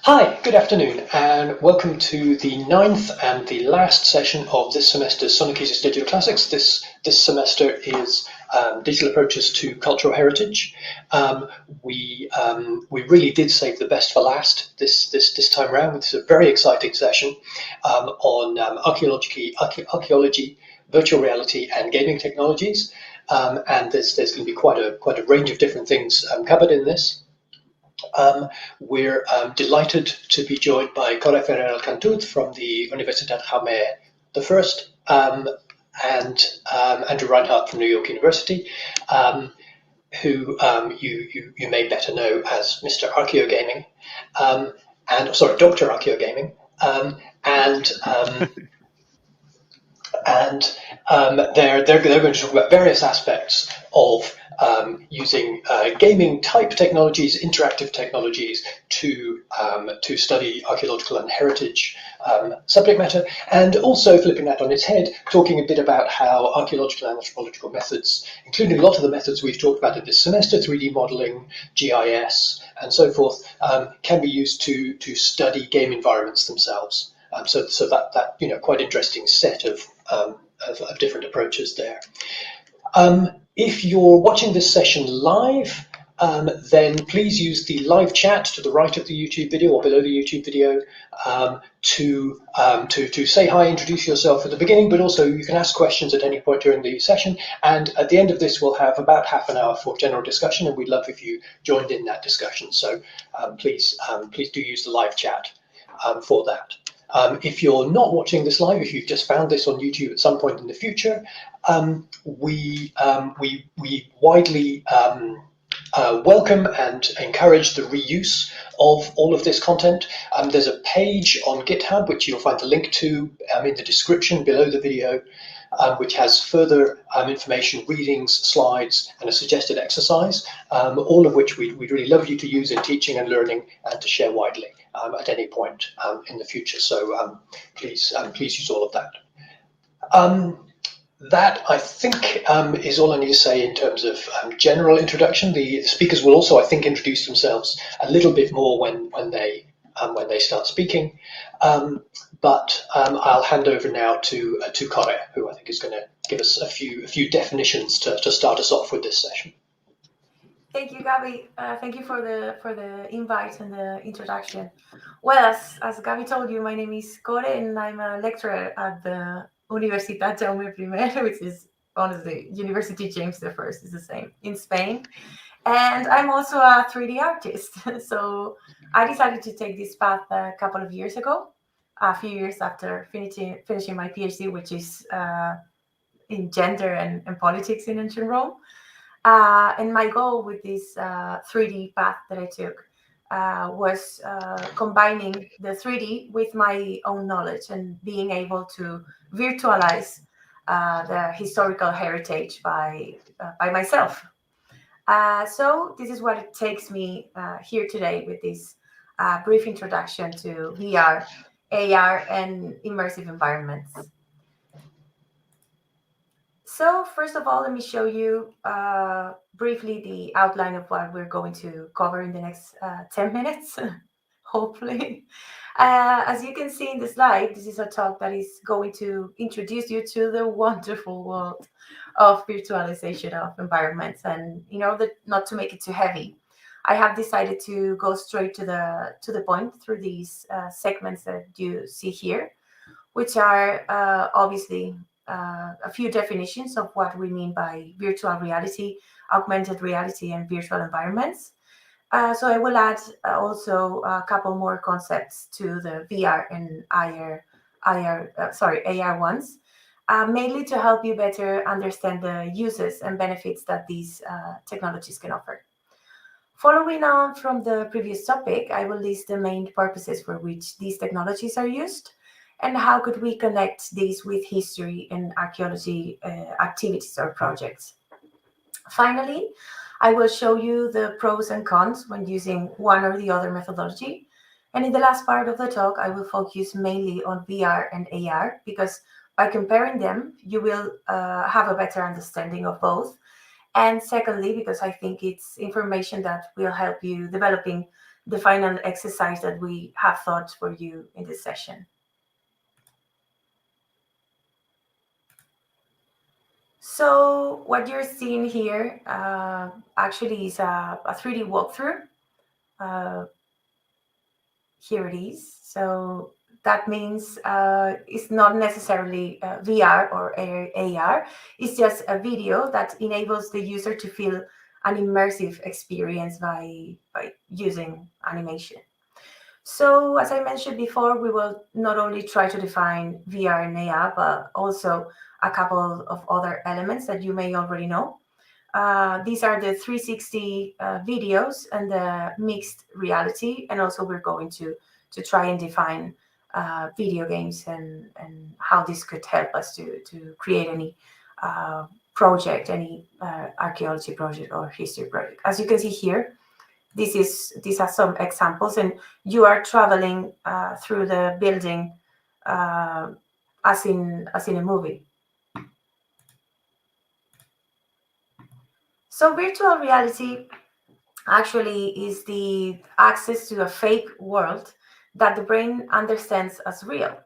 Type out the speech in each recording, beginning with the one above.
Hi, good afternoon, and welcome to the ninth and the last session of this semester's SunoikisisDC Digital Classics. This semester is digital approaches to cultural heritage. We really did save the best for last this time around. It's a very exciting session on archaeology, virtual reality, and gaming technologies. And there's going to be quite a range of different things covered in this. We're delighted to be joined by Coré Ferrer-Alcantud from the Universitat Jaume the First, and Andrew Reinhard from New York University, who you may better know as Mr. Archaeogaming, Dr. Archaeogaming, they're going to talk about various aspects of using gaming type technologies, interactive technologies to study archaeological and heritage subject matter, and also flipping that on its head, talking a bit about how archaeological and anthropological methods, including a lot of the methods we've talked about in this semester, 3D modeling, GIS, and so forth, can be used to study game environments themselves. So that quite interesting set of different approaches there. If you're watching this session live, then please use the live chat to the right of the YouTube video or below the YouTube video to say hi, introduce yourself at the beginning, but also you can ask questions at any point during the session. And at the end of this, we'll have about half an hour for general discussion, and we'd love if you joined in that discussion. So please do use the live chat for that. If you're not watching this live, if you've just found this on YouTube at some point in the future, we widely welcome and encourage the reuse of all of this content. There's a page on GitHub, which you'll find the link to in the description below the video, which has further information, readings, slides, and a suggested exercise, all of which we'd really love you to use in teaching and learning and to share widely at any point in the future. So please use all of that. That, I think, is all I need to say in terms of general introduction. The speakers will also, I think, introduce themselves a little bit more when they start speaking. But I'll hand over now to Coré, who I think is going to give us a few definitions to start us off with this session. Thank you, Gabi. Thank you for the invite and the introduction. Well, as Gabi told you, my name is Coré, and I'm a lecturer at the Universitat Jaume I, which is honestly University James the First is the same in Spain. And I'm also a 3D artist. So I decided to take this path a couple of years ago, a few years after finishing my PhD, which is in gender and politics in ancient Rome. And my goal with this 3D path that I took was combining the 3D with my own knowledge and being able to virtualize the historical heritage by myself. So this is what it takes me here today with this brief introduction to VR, AR, and immersive environments. So first of all, let me show you briefly the outline of what we're going to cover in the next 10 minutes, hopefully. As you can see in the slide, this is a talk that is going to introduce you to the wonderful world of virtualization of environments. And in order not to make it too heavy, I have decided to go straight to the point through these segments that you see here, which are obviously a few definitions of what we mean by virtual reality, augmented reality, and virtual environments. So I will add also a couple more concepts to the VR and AR ones, mainly to help you better understand the uses and benefits that these technologies can offer. Following on from the previous topic, I will list the main purposes for which these technologies are used, and how could we connect these with history and archaeology activities or projects. Finally, I will show you the pros and cons when using one or the other methodology. And in the last part of the talk, I will focus mainly on VR and AR, because by comparing them, you will have a better understanding of both. And secondly, because I think it's information that will help you developing the final exercise that we have thought for you in this session. So what you're seeing here actually is a 3D walkthrough. Here it is. So that means it's not necessarily VR or AR. It's just a video that enables the user to feel an immersive experience by using animation. So as I mentioned before, we will not only try to define VR and AR, but also a couple of other elements that you may already know. These are the 360 videos and the mixed reality, and also we're going to try and define video games and how this could help us to create any project, any archaeology project or history project. As you can see here, these are some examples, and you are traveling through the building as in a movie. So virtual reality actually is the access to a fake world that the brain understands as real.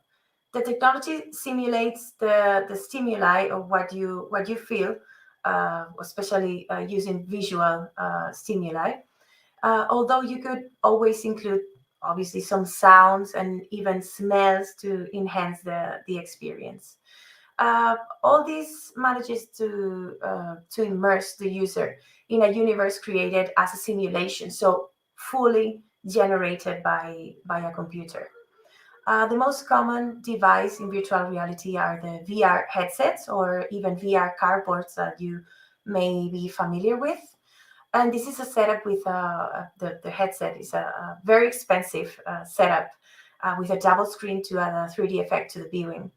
The technology simulates the stimuli of what you feel, especially using visual stimuli. Although you could always include obviously some sounds and even smells to enhance the experience. All this manages to immerse the user in a universe created as a simulation, so fully generated by a computer. The most common device in virtual reality are the VR headsets or even VR cardboards that you may be familiar with. And this is a setup with the headset is a very expensive setup with a double screen to add a 3D effect to the viewing.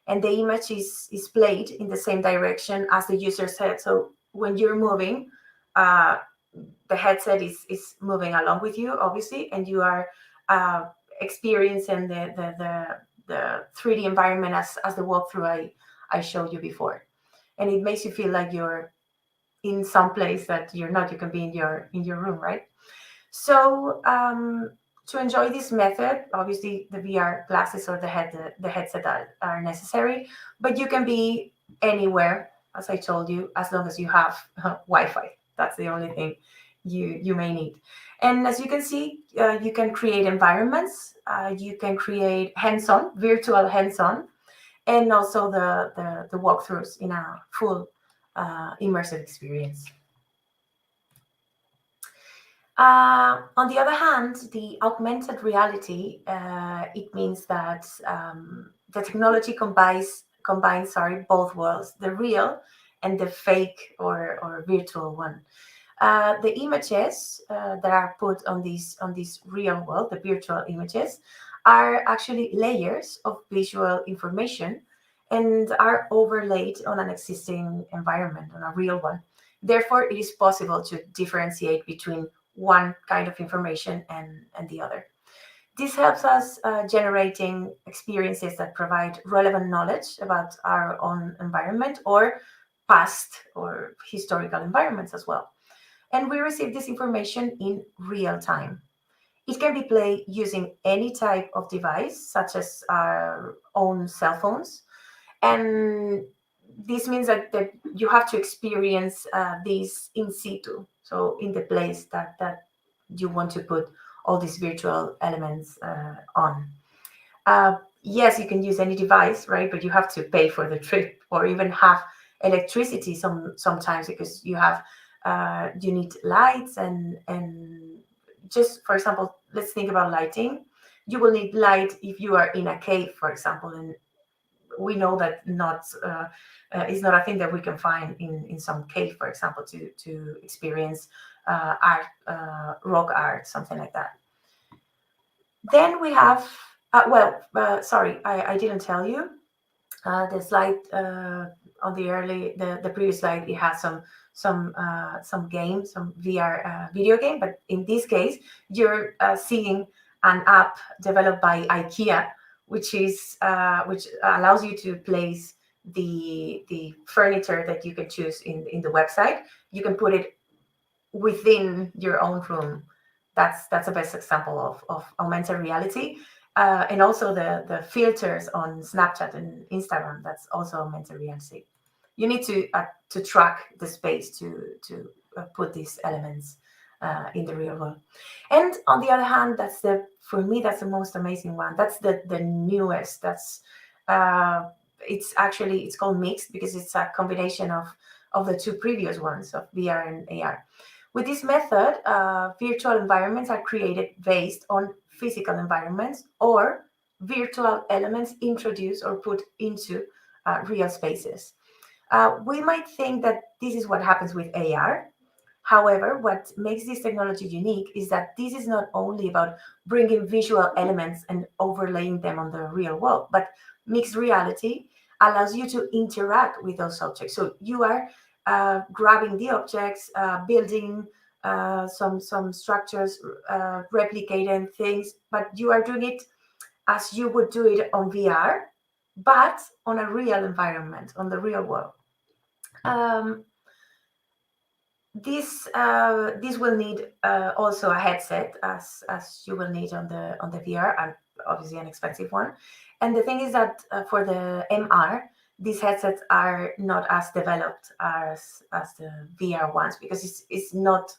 And the image is played in the same direction as the user's head. So when you're moving, the headset is moving along with you, obviously, and you are experiencing the 3D environment as the walkthrough I showed you before. And it makes you feel like you're in some place that you're not. You can be in your room, right? So to enjoy this method, obviously the VR glasses or the headset are necessary, but you can be anywhere, as I told you, as long as you have Wi-Fi. That's the only thing you may need. And as you can see, you can create environments, you can create hands-on, virtual hands-on, and also the walkthroughs in a full immersive experience. On the other hand, the augmented reality, it means that the technology combines both worlds, the real and the fake or virtual one. The images that are put on this real world, the virtual images, are actually layers of visual information and are overlaid on an existing environment, on a real one. Therefore, it is possible to differentiate between one kind of information and the other. This helps us generating experiences that provide relevant knowledge about our own environment or past or historical environments as well. And we receive this information in real time. It can be played using any type of device, such as our own cell phones. And this means that you have to experience this in situ, so in the place that you want to put all these virtual elements on. Yes, you can use any device, right? But you have to pay for the trip or even have electricity sometimes because you need lights and just, for example, let's think about lighting. You will need light if you are in a cave, for example, and we know that is not a thing that we can find in some cave, for example, to experience art, rock art, something like that. Then we have, sorry, I didn't tell you. The slide on the previous slide, it has some game, some VR video game, but in this case, you're seeing an app developed by IKEA, which allows you to place the furniture that you can choose in the website. You can put it within your own room That's the best example of augmented reality. And also the filters on Snapchat and Instagram, that's also augmented reality. You need to track the space to put these elements in the real world. And on the other hand, for me that's the most amazing one. That's the newest. That's it's called mixed because it's a combination of the two previous ones of VR and AR. With this method, virtual environments are created based on physical environments or virtual elements introduced or put into real spaces. We might think that this is what happens with AR. However, what makes this technology unique is that this is not only about bringing visual elements and overlaying them on the real world, but mixed reality allows you to interact with those objects. So you are grabbing the objects, building some structures, replicating things, but you are doing it as you would do it on VR, but on a real environment, on the real world. This will need also a headset, as you will need on the VR, and obviously an expensive one. And the thing is that for the MR, these headsets are not as developed as the VR ones because it's not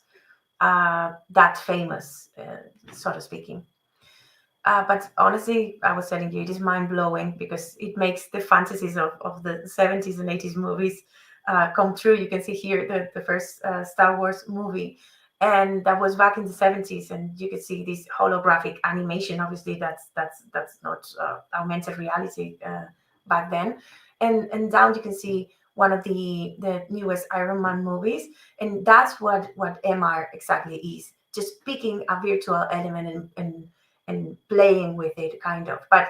that famous, sort of speaking. But honestly, I was telling you, it is mind-blowing because it makes the fantasies of the 70s and 80s movies come true. You can see here the first Star Wars movie, and that was back in the 70s, and you can see this holographic animation. Obviously, that's not augmented reality back then. And down you can see one of the newest Iron Man movies, and that's what MR exactly is. Just picking a virtual element and playing with it, kind of. But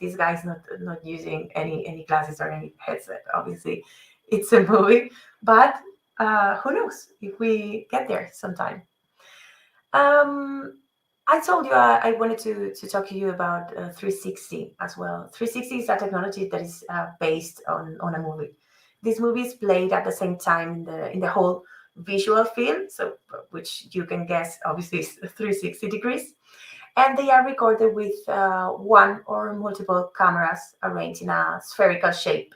this guy's not using any glasses or any headset. Obviously, it's a movie, but who knows if we get there sometime. I told you I wanted to talk to you about 360 as well. 360 is a technology that is based on a movie. This movie is played at the same time in the whole visual field, so which you can guess obviously is 360 degrees. And they are recorded with one or multiple cameras arranged in a spherical shape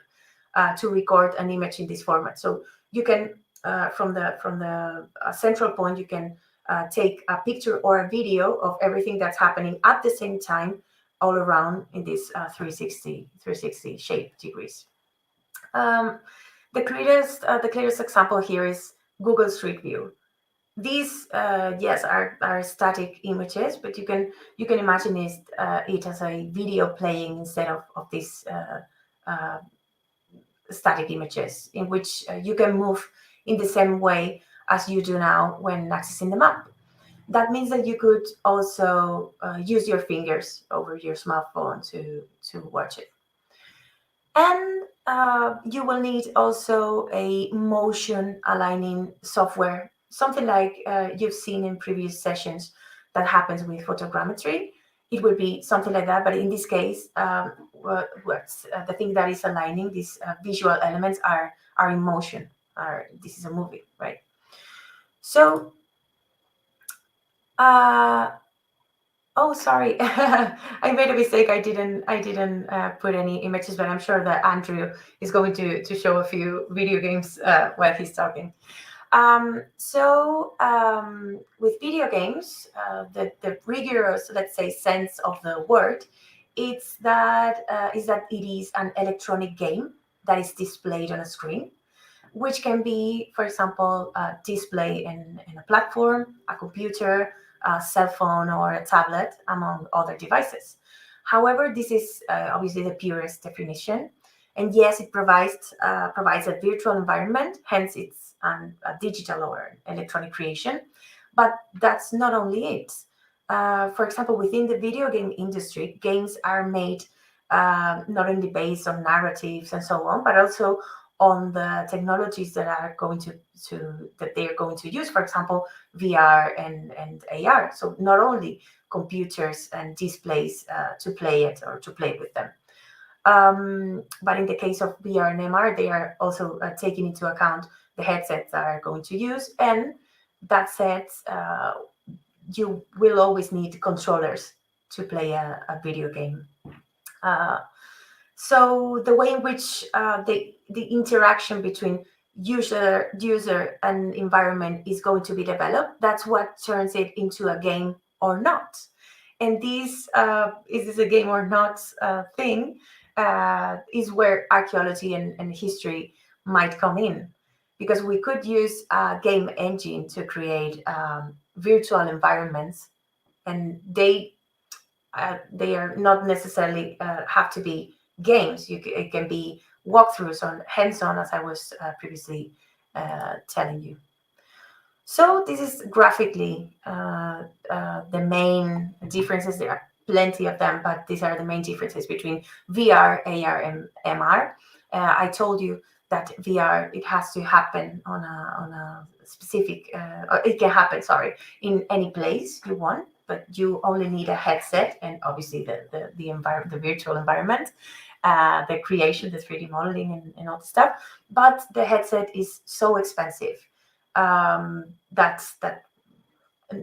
to record an image in this format. So you can, from the central point, you can take a picture or a video of everything that's happening at the same time all around in this 360 shape degrees. The clearest example here is Google Street View. These, yes, are static images, but you can imagine it as a video playing instead of these static images, in which you can move in the same way as you do now when accessing the map. That means that you could also use your fingers over your smartphone to watch it. And you will need also a motion aligning software, something like you've seen in previous sessions that happens with photogrammetry. It will be something like that, but in this case, the thing that is aligning these visual elements are in motion. This is a movie, right? So, oh, sorry, I made a mistake. I didn't put any images, but I'm sure that Andrew is going to show a few video games while he's talking. With video games, the rigorous, let's say, sense of the word, is that it is an electronic game that is displayed on a screen, which can be, for example, display in a platform, a computer, a cell phone, or a tablet, among other devices. However, this is obviously the purest definition. And yes, it provides a virtual environment, hence it's a digital or electronic creation. But that's not only it. For example, within the video game industry, games are made not only based on narratives and so on, but also on the technologies that are going that they are going to use. For example, VR and AR. So not only computers and displays to play it or to play with them. But in the case of VR and MR, they are also taking into account the headsets that are going to use, and that said, you will always need controllers to play a video game. So the way in which the interaction between user and environment is going to be developed, that's what turns it into a game or not. And this is this a game or not thing is where archaeology and history might come in, because we could use a game engine to create virtual environments, and they are not necessarily have to be games. It can be walkthroughs on hands-on, as I was previously telling you. So this is graphically the main differences. There are plenty of them, but these are the main differences between VR, AR, and MR. I told you that VR, it has to happen on a specific, it can happen, sorry, in any place you want, but you only need a headset and obviously the virtual environment, the creation, the 3D modeling and all the stuff. But the headset is so expensive that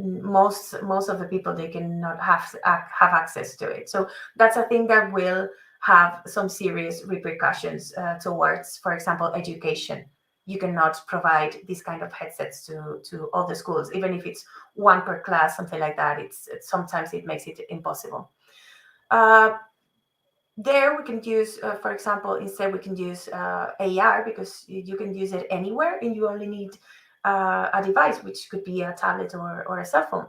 most of the people, they cannot have access to it. So that's a thing that will have some serious repercussions towards, for example, education. You cannot provide these kind of headsets to all the schools, even if it's one per class, something like that. Sometimes it makes it impossible. There we can use, for example, instead we can use AR, because you can use it anywhere and you only need a device, which could be a tablet or a cell phone.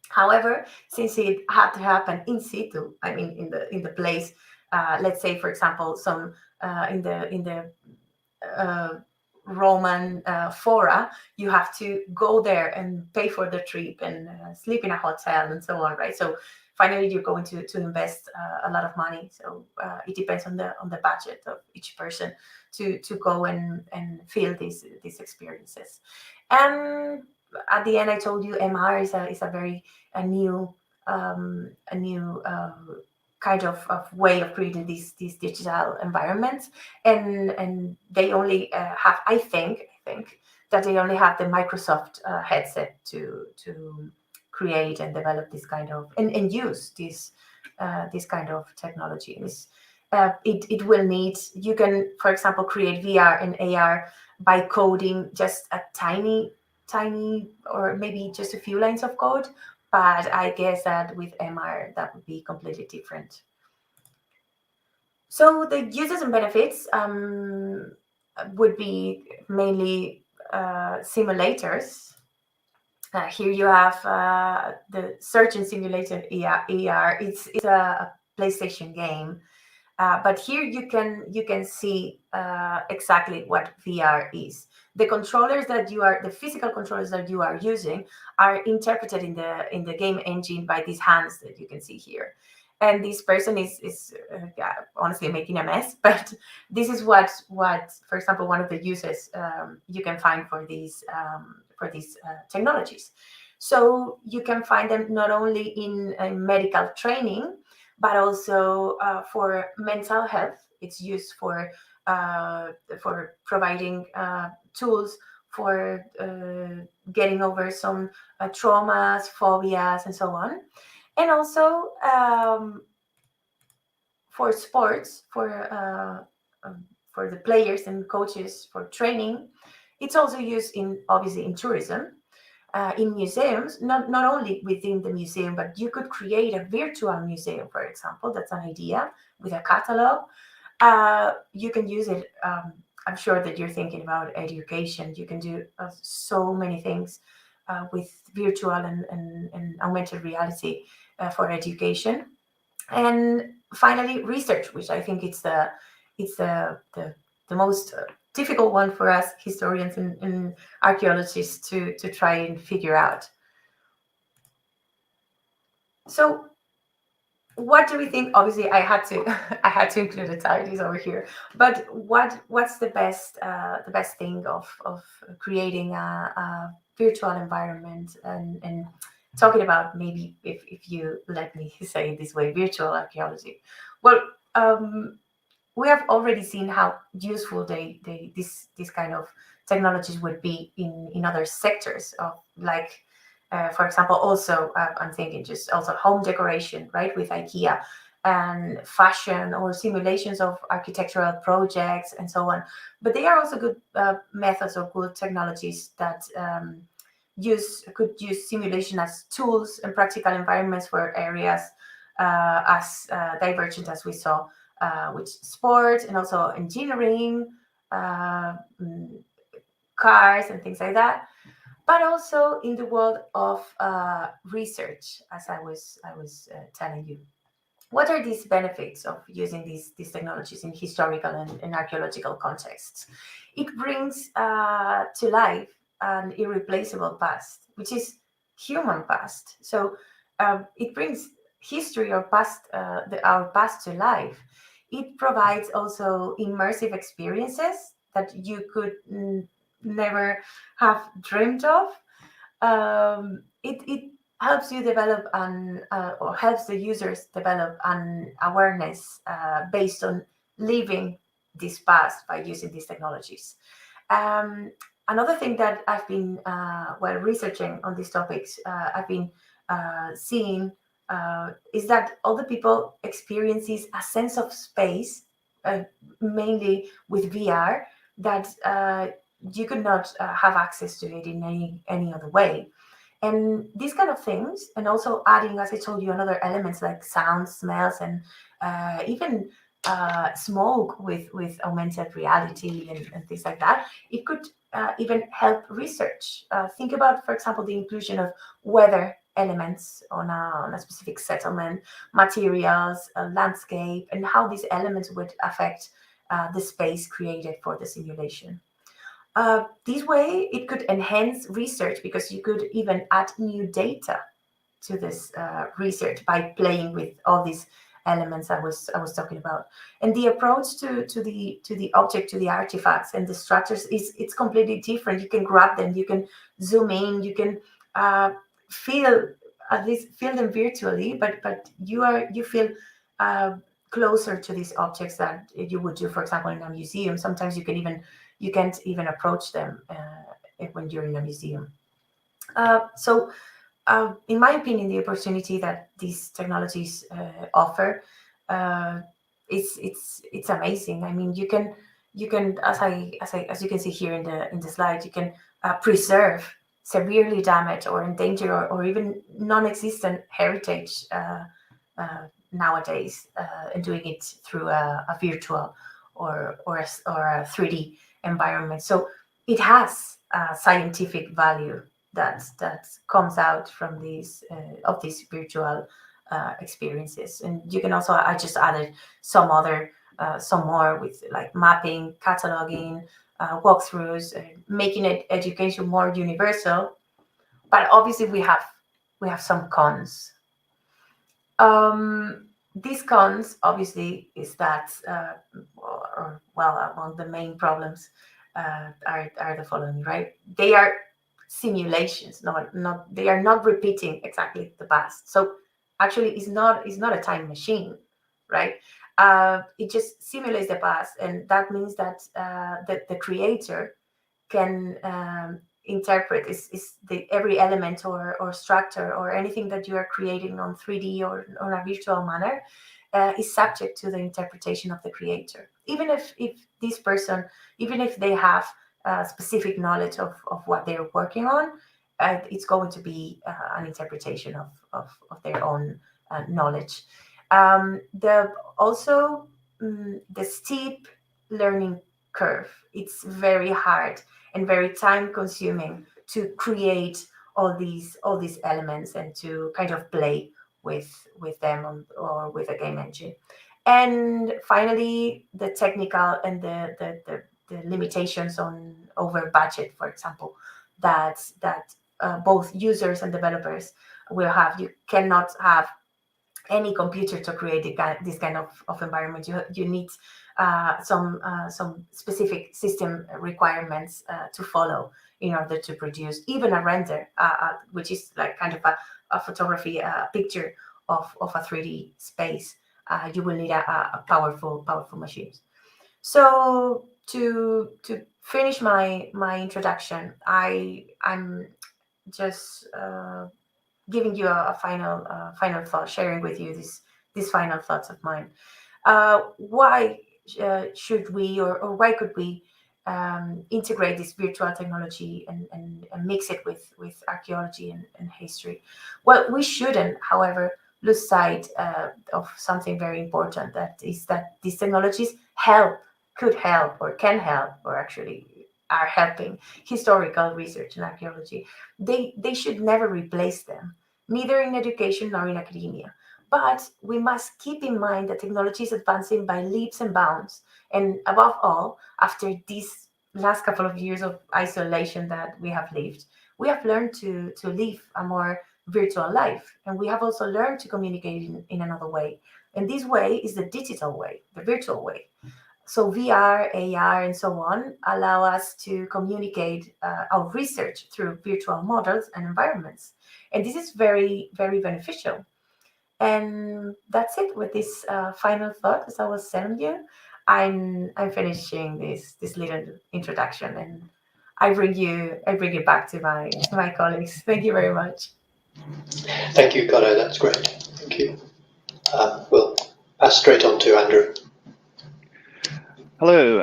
However, since it had to happen in situ, I mean in the place, let's say, for example, some in the Roman fora, you have to go there and pay for the trip and sleep in a hotel and so on, right? So finally, you're going to invest a lot of money. So it depends on the budget of each person to go and feel these experiences. And at the end, I told you MR is a very new kind of way of creating these digital environments, and they only have, I think that they only have the Microsoft headset to create and develop this kind of and use this kind of technology. It will need, you can, for example, create VR and AR by coding just a tiny or maybe just a few lines of code, but I guess that with MR that would be completely different. So the uses and benefits would be mainly simulators. Here you have the Surgeon Simulator ER. It's a PlayStation game, but here you can see exactly what VR is. The controllers that the physical controllers that you are using are interpreted in the game engine by these hands that you can see here. And this person is honestly making a mess, but this is what for example, one of the uses you can find for these technologies. So you can find them not only in medical training, but also for mental health. It's used for providing tools for getting over some traumas, phobias, and so on. And also for sports, for the players and coaches for training. It's also used obviously in tourism, in museums, not only within the museum, but you could create a virtual museum, for example. That's an idea with a catalog. You can use it. I'm sure that you're thinking about education. You can do so many things with virtual and augmented reality for education. And finally, research, which I think it's the most difficult one for us historians and archaeologists to try and figure out. So what do we think? Obviously, I had to include the titles over here. But what's the best thing of creating a virtual environment and talking about, maybe if you let me say it this way, virtual archaeology? Well, we have already seen how useful this kind of technologies would be in other sectors of, like For example, also I'm thinking just also home decoration, right, with IKEA, and fashion or simulations of architectural projects and so on. But they are also good methods or good technologies that could use simulation as tools and practical environments for areas as divergent as we saw with sports and also engineering, cars and things like that, but also in the world of research, as I was telling you. What are these benefits of using these technologies in historical and archaeological contexts? It brings to life an irreplaceable past, which is human past. So it brings history or past, our past to life. It provides also immersive experiences that you could never have dreamed of. It helps you develop or helps the users develop an awareness based on living this past by using these technologies. Another thing that I've been, while researching on these topics, I've been seeing is that other people experiences a sense of space, mainly with VR, that you could not have access to it in any other way. And these kind of things, and also adding, as I told you, another elements like sounds, smells, and even smoke with augmented reality and things like that, it could even help research. Think about, for example, the inclusion of weather elements on a specific settlement, materials, landscape, and how these elements would affect the space created for the simulation. This way, it could enhance research because you could even add new data to this research by playing with all these elements I was talking about. And the approach to the object, to the artifacts and the structures it's completely different. You can grab them, you can zoom in, you can feel at least feel them virtually, but you feel closer to these objects that you would do, for example, in a museum. Sometimes you can't even approach them when you're in a museum. So in my opinion, the opportunity that these technologies offer, it's amazing. I mean, you can as you can see here in the slide, you can preserve severely damaged or endangered or even non-existent heritage nowadays, and doing it through a virtual or a 3D environment. So it has scientific value that comes out from these virtual experiences. And you can also, I just added some more with like mapping, cataloging, walkthroughs, making education more universal. But obviously we have some cons. These cons obviously is that among the main problems are the following, right? They are simulations, not they are not repeating exactly the past. So actually it's not a time machine, right? It just simulates the past, and that means that the creator can interpret is the every element or structure or anything that you are creating on 3D or on a virtual manner is subject to the interpretation of the creator. Even if this person, even if they have specific knowledge of what they're working on, it's going to be an interpretation of their own knowledge. The steep learning curve. It's very hard and very time consuming to create all these elements and to kind of play with them or with a game engine. And finally, the technical and the limitations on over budget, for example, that both users and developers will have. You cannot have any computer to create this kind of environment. You need some specific system requirements to follow in order to produce even a render, which is like kind of a photography, a picture of a 3D space. You will need a powerful machines. So to finish my introduction, I'm just giving you a final thought, sharing with you these final thoughts of mine. Why should we, or why could we integrate this virtual technology and mix it with archaeology and history? Well, we shouldn't, however, lose sight of something very important. That is that these technologies could help, or can help, or actually are helping historical research and archaeology. They should never replace them, neither in education nor in academia. But we must keep in mind that technology is advancing by leaps and bounds. And above all, after these last couple of years of isolation that we have lived, we have learned to live a more virtual life. And we have also learned to communicate in another way. And this way is the digital way, the virtual way. So VR, AR, and so on allow us to communicate our research through virtual models and environments. And this is very, very beneficial. And that's it with this final thought. As I was telling you, I'm finishing this little introduction, and I bring it back to my colleagues. Thank you very much. Thank you, Coré. That's great. Thank you. We'll pass straight on to Andrew. Hello,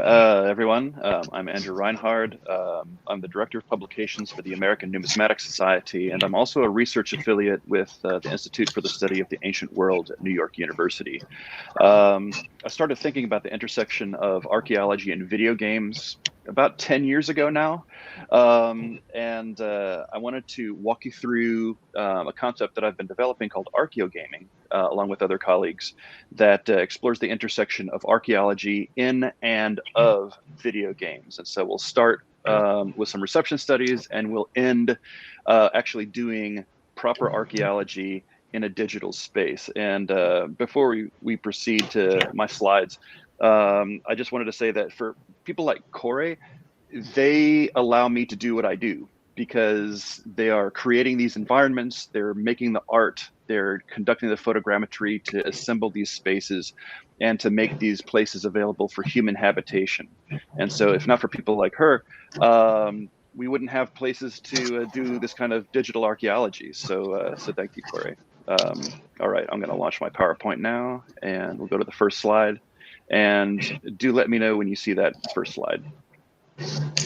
everyone. I'm Andrew Reinhard. I'm the Director of Publications for the American Numismatic Society, and I'm also a research affiliate with the Institute for the Study of the Ancient World at New York University. I started thinking about the intersection of archaeology and video games about 10 years ago now, and I wanted to walk you through a concept that I've been developing called Archaeogaming, along with other colleagues, that explores the intersection of archaeology in and of video games. And so we'll start with some reception studies, and we'll end actually doing proper archaeology in a digital space. And before we proceed to my slides, I just wanted to say that for people like Coré, they allow me to do what I do because they are creating these environments, they're making the art, they're conducting the photogrammetry to assemble these spaces and to make these places available for human habitation. And so if not for people like her, we wouldn't have places to do this kind of digital archaeology. So thank you, Coré. All right, I'm gonna launch my PowerPoint now, and we'll go to the first slide. And do let me know when you see that first slide.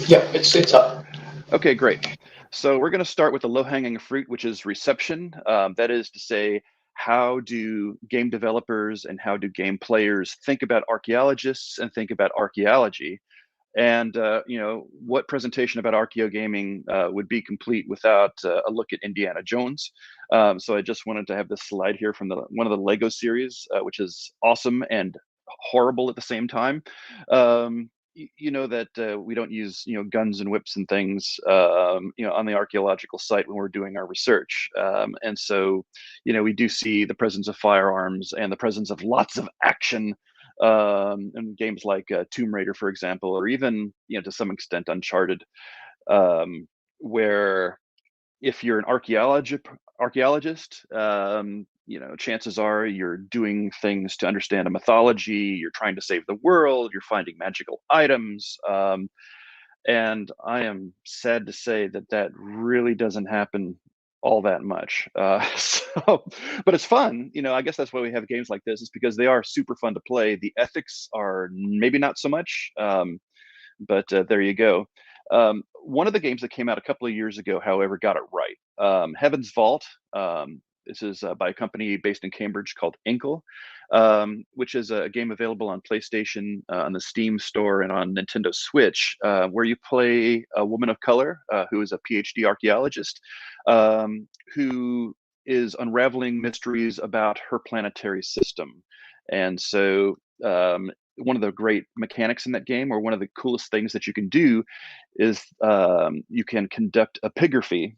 Yeah, it's up. Okay, great. So we're going to start with the low-hanging fruit, which is reception. That is to say, how do game developers and how do game players think about archaeologists and think about archaeology? And what presentation about Archaeogaming would be complete without a look at Indiana Jones? So I just wanted to have this slide here from one of the Lego series, which is awesome and horrible at the same time. You know that we don't use guns and whips and things on the archaeological site when we're doing our research, and so we do see the presence of firearms and the presence of lots of action in games like Tomb Raider, for example, or even to some extent Uncharted, where if you're an archaeologist, chances are you're doing things to understand a mythology, you're trying to save the world, you're finding magical items. And I am sad to say that really doesn't happen all that much. But it's fun. I guess that's why we have games like this, is because they are super fun to play. The ethics are maybe not so much, but there you go. One of the games that came out a couple of years ago, however, got it right. Heaven's Vault. This is by a company based in Cambridge called Inkle, which is a game available on PlayStation, on the Steam store, and on Nintendo Switch, where you play a woman of color who is a PhD archaeologist, who is unraveling mysteries about her planetary system. And so one of the great mechanics in that game, or one of the coolest things that you can do, is you can conduct epigraphy,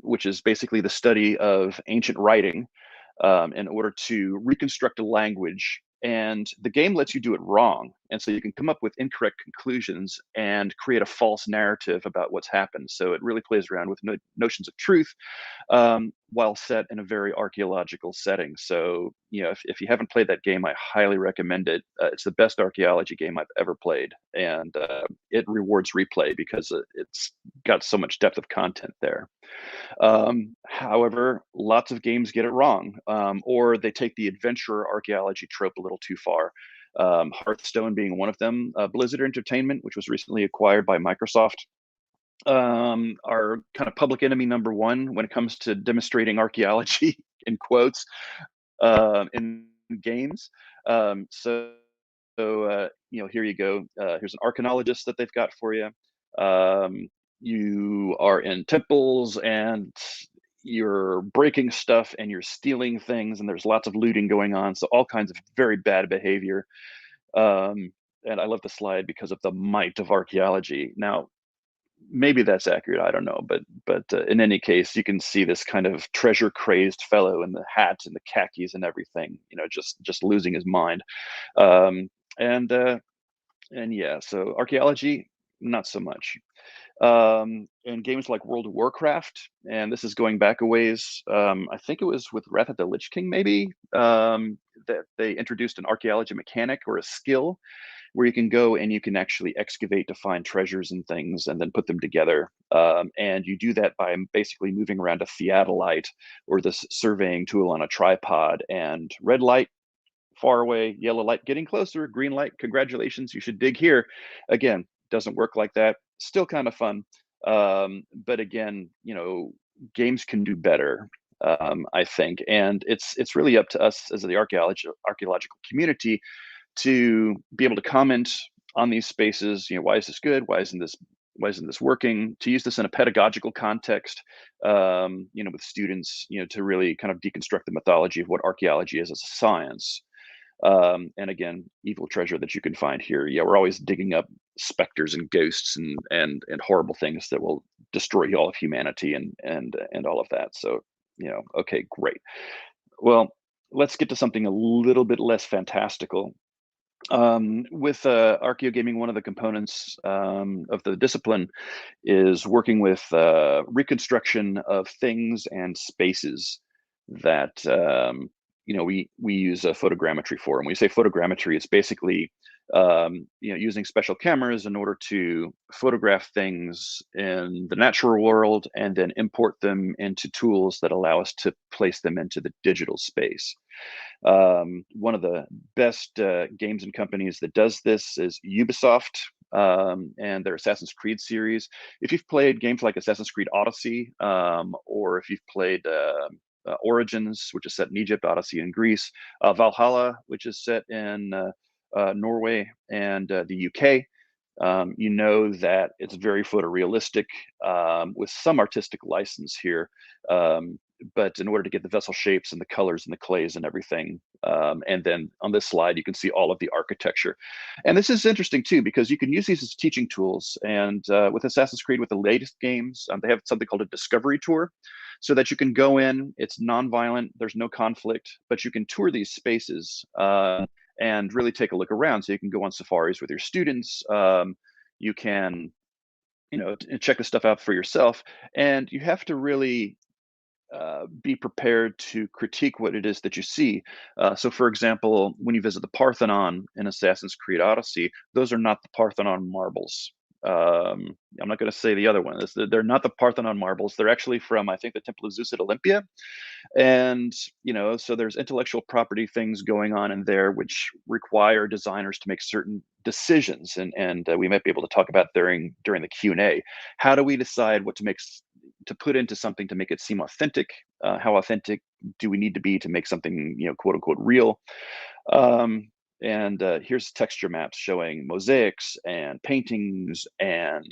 which is basically the study of ancient writing in order to reconstruct a language. And the game lets you do it wrong. And so you can come up with incorrect conclusions and create a false narrative about what's happened. So it really plays around with notions of truth, while set in a very archaeological setting. So, if you haven't played that game, I highly recommend it. It's the best archaeology game I've ever played, and it rewards replay because it's got so much depth of content there. However, lots of games get it wrong, or they take the adventurer archaeology trope a little too far. Hearthstone being one of them. Blizzard Entertainment, which was recently acquired by Microsoft, are kind of public enemy number one when it comes to demonstrating archaeology in quotes in games. Here you go. Here's an archaeologist that they've got for you. You are in temples and you're breaking stuff and you're stealing things, and there's lots of looting going on. So all kinds of very bad behavior. And I love the slide because of the might of archaeology. Now, maybe that's accurate, I don't know, but in any case, you can see this kind of treasure crazed fellow in the hat and the khakis and everything, just losing his mind. And yeah, so archaeology, not so much. In games like World of Warcraft, and this is going back a ways, I think it was with Wrath of the Lich King, maybe, that they introduced an archaeology mechanic or a skill where you can go and you can actually excavate to find treasures and things and then put them together. And you do that by basically moving around a theodolite or this surveying tool on a tripod, and red light, far away, yellow light, getting closer, green light, congratulations, you should dig here. Again, doesn't work like that. Still kind of fun. But again, games can do better, I think. And it's really up to us as the archaeological community to be able to comment on these spaces. Why is this good? Why isn't this working? To use this in a pedagogical context, with students, to really kind of deconstruct the mythology of what archaeology is as a science. And again, evil treasure that you can find here. Yeah, we're always digging up specters and ghosts and horrible things that will destroy all of humanity and all of that. So, okay, great. Well, let's get to something a little bit less fantastical. With Archaeogaming, one of the components of the discipline is working with reconstruction of things and spaces that we use photogrammetry for. And when we say photogrammetry, it's basically using special cameras in order to photograph things in the natural world and then import them into tools that allow us to place them into the digital space. One of the best games and companies that does this is Ubisoft, and their Assassin's Creed series. If you've played games like Assassin's Creed Odyssey, or if you've played Origins, which is set in Egypt, Odyssey in Greece, Valhalla, which is set in Norway and the UK, you know that it's very photorealistic, with some artistic license here. But in order to get the vessel shapes and the colors and the clays and everything, and then on this slide, you can see all of the architecture. And this is interesting too, because you can use these as teaching tools. And with Assassin's Creed, with the latest games, they have something called a discovery tour, so that you can go in, it's non-violent, there's no conflict, but you can tour these spaces and really take a look around. So you can go on safaris with your students. You can, check the stuff out for yourself, and you have to really be prepared to critique what it is that you see. So, for example, when you visit the Parthenon in Assassin's Creed Odyssey, those are not the Parthenon marbles. I'm not going to say the other one. They're not the Parthenon marbles. They're actually from, I think, the Temple of Zeus at Olympia. And, so there's intellectual property things going on in there, which require designers to make certain decisions. And we might be able to talk about during the Q&A. How do we decide what to put into something to make it seem authentic? How authentic do we need to be to make something, quote unquote, real? And here's texture maps showing mosaics and paintings and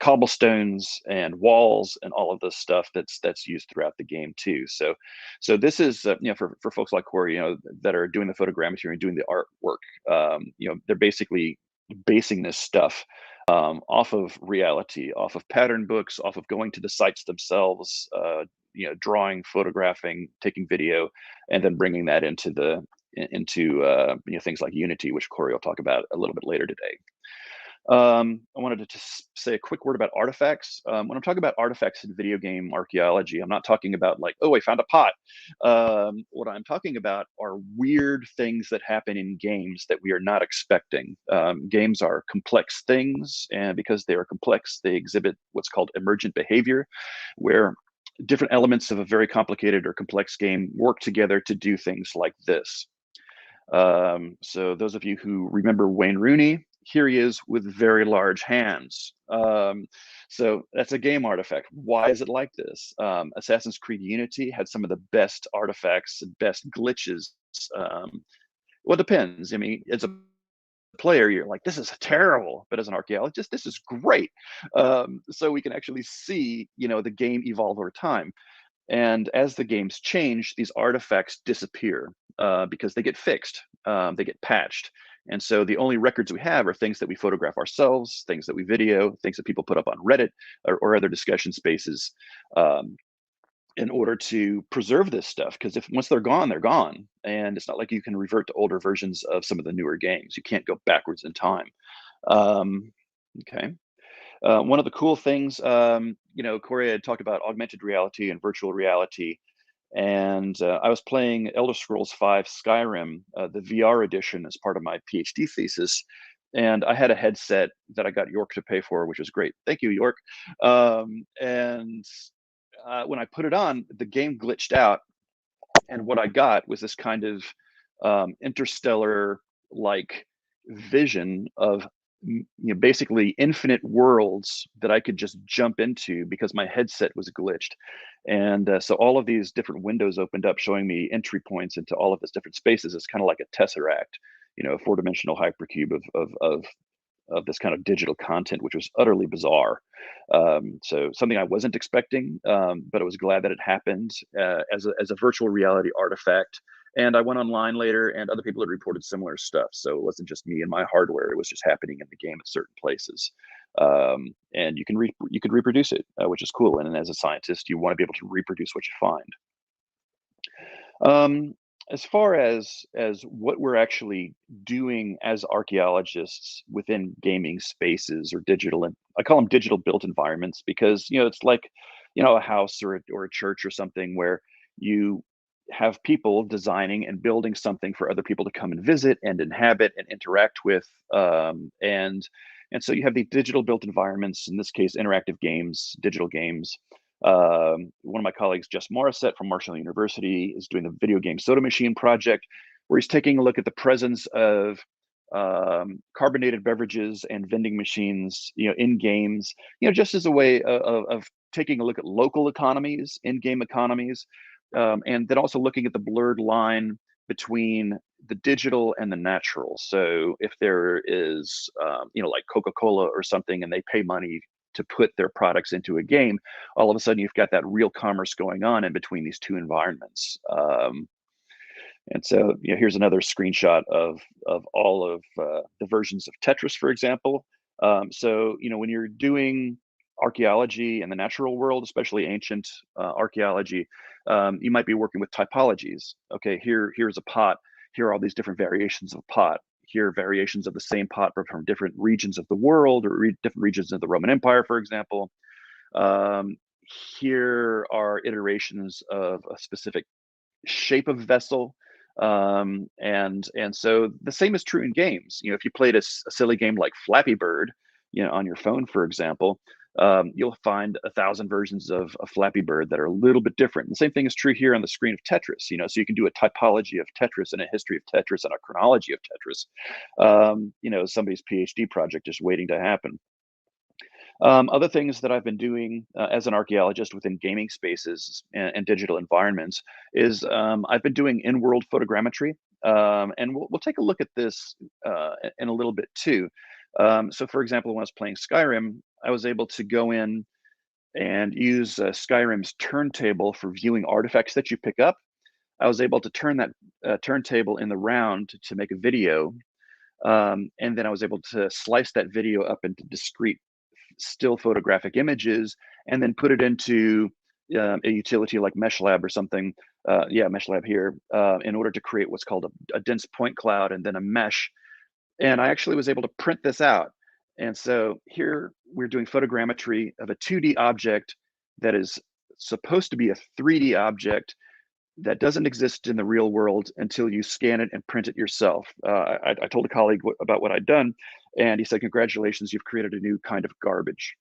cobblestones and walls and all of this stuff that's used throughout the game too. So this is for folks like Coré, that are doing the photogrammetry and doing the artwork. They're basically basing this stuff off of reality, off of pattern books, off of going to the sites themselves, drawing, photographing, taking video, and then bringing that into the into things like Unity, which Coré will talk about a little bit later today. I wanted to just say a quick word about artifacts. When I'm talking about artifacts in video game archaeology, I'm not talking about like, oh, I found a pot. What I'm talking about are weird things that happen in games that we are not expecting. Games are complex things, and because they are complex, they exhibit what's called emergent behavior, where different elements of a very complicated or complex game work together to do things like this. So those of you who remember Wayne Rooney, here he is with very large hands. So that's a game artifact. Why is it like this? Assassin's Creed Unity had some of the best artifacts, best glitches. Well, it depends. I mean, as a player, you're like, this is terrible, but as an archaeologist, this is great. So we can actually see, the game evolve over time. And as the games change, these artifacts disappear because they get fixed, they get patched. And so the only records we have are things that we photograph ourselves, things that we video, things that people put up on Reddit or other discussion spaces in order to preserve this stuff. Because if once they're gone, they're gone. And it's not like you can revert to older versions of some of the newer games. You can't go backwards in time. Okay. One of the cool things, Coré had talked about augmented reality and virtual reality. And I was playing Elder Scrolls V Skyrim, the VR edition, as part of my PhD thesis. And I had a headset that I got York to pay for, which was great. Thank you, York. And when I put it on, the game glitched out. And what I got was this kind of interstellar-like vision of basically infinite worlds that I could just jump into because my headset was glitched. And so all of these different windows opened up, showing me entry points into all of these different spaces. It's kind of like a tesseract, a four-dimensional hypercube of this kind of digital content, which was utterly bizarre. So something I wasn't expecting, but I was glad that it happened as a virtual reality artifact. And I went online later, and other people had reported similar stuff. So it wasn't just me and my hardware; it was just happening in the game at certain places. And you could reproduce it, which is cool. And as a scientist, you want to be able to reproduce what you find. As far as what we're actually doing as archaeologists within gaming spaces or digital, and I call them digital built environments because it's like a house or a church or something where you have people designing and building something for other people to come and visit and inhabit and interact with, and so you have the digital built environments, in this case interactive games, digital games. One of my colleagues, Jess Morissette from Marshall University, is doing the video game soda machine project, where he's taking a look at the presence of carbonated beverages and vending machines, in games, just as a way of taking a look at local economies, in-game economies, and then also looking at the blurred line between the digital and the natural. So if there is, like Coca-Cola or something, and they pay money to put their products into a game, all of a sudden you've got that real commerce going on in between these two environments. And so here's another screenshot of all of the versions of Tetris, for example. So when you're doing archaeology in the natural world, especially ancient archaeology, you might be working with typologies. Okay, here's a pot. Here are all these different variations of pot. Here are variations of the same pot but from different regions of the world or different regions of the Roman Empire, for example. Here are iterations of a specific shape of vessel. And so the same is true in games. If you played a silly game like Flappy Bird, on your phone, for example, you'll find 1,000 versions of Flappy Bird that are a little bit different. And the same thing is true here on the screen of Tetris. So you can do a typology of Tetris and a history of Tetris and a chronology of Tetris. Somebody's PhD project is waiting to happen. Other things that I've been doing as an archaeologist within gaming spaces and digital environments is I've been doing in-world photogrammetry, and we'll take a look at this in a little bit too. So, for example, when I was playing Skyrim, I was able to go in and use Skyrim's turntable for viewing artifacts that you pick up. I was able to turn that turntable in the round to make a video, and then I was able to slice that video up into discrete still photographic images and then put it into a utility like MeshLab or something. Yeah, MeshLab here, in order to create what's called a dense point cloud and then a mesh. And I actually was able to print this out. And so here we're doing photogrammetry of a 2D object that is supposed to be a 3D object that doesn't exist in the real world until you scan it and print it yourself. I told a colleague about what I'd done, and he said, "Congratulations, you've created a new kind of garbage."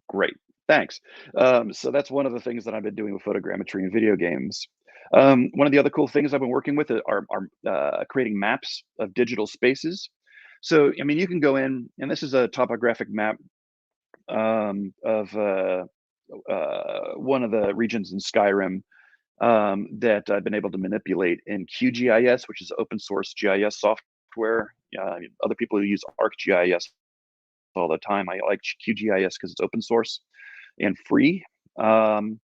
Great, thanks. So that's one of the things that I've been doing with photogrammetry in video games. One of the other cool things I've been working with are creating maps of digital spaces. So, I mean, you can go in, and this is a topographic map of one of the regions in Skyrim that I've been able to manipulate in QGIS, which is open source GIS software. Other people who use ArcGIS all the time. I like QGIS because it's open source and free. And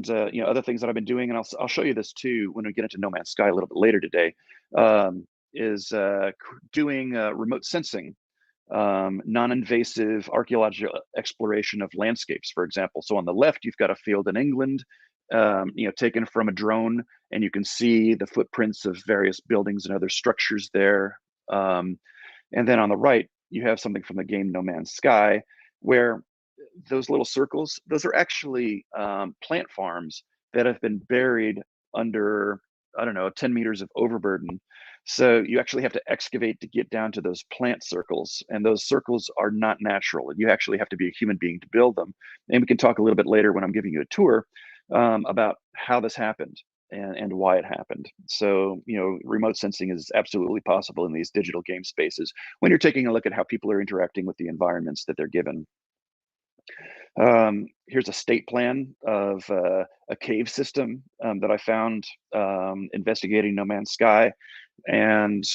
other things that I've been doing, and I'll show you this too when we get into No Man's Sky a little bit later today, is doing remote sensing, non-invasive archaeological exploration of landscapes, for example. So on the left, you've got a field in England, taken from a drone, and you can see the footprints of various buildings and other structures there. And then on the right, you have something from the game No Man's Sky, where those little circles, those are actually plant farms that have been buried under, I don't know, 10 meters of overburden. So you actually have to excavate to get down to those plant circles, and those circles are not natural. You actually have to be a human being to build them. And we can talk a little bit later when I'm giving you a tour about how this happened and why it happened. So, remote sensing is absolutely possible in these digital game spaces when you're taking a look at how people are interacting with the environments that they're given. Here's a state plan of a cave system that I found investigating No Man's Sky. And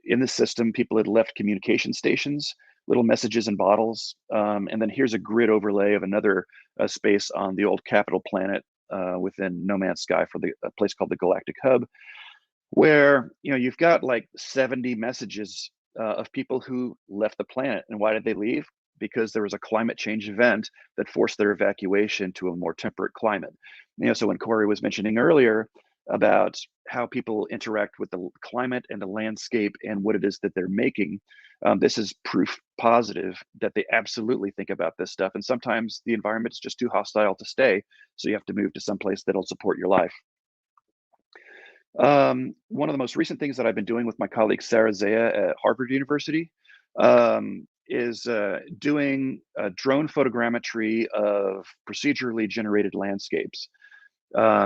in this system, people had left communication stations, little messages in bottles. And then here's a grid overlay of another space on the old capital planet within No Man's Sky for a place called the Galactic Hub, where you've got like 70 messages of people who left the planet. And why did they leave? Because there was a climate change event that forced their evacuation to a more temperate climate. So when Coré was mentioning earlier about how people interact with the climate and the landscape and what it is that they're making, this is proof positive that they absolutely think about this stuff. And sometimes the environment is just too hostile to stay, so you have to move to someplace that'll support your life. One of the most recent things that I've been doing with my colleague Sarah Zaya at Harvard University is doing drone photogrammetry of procedurally generated landscapes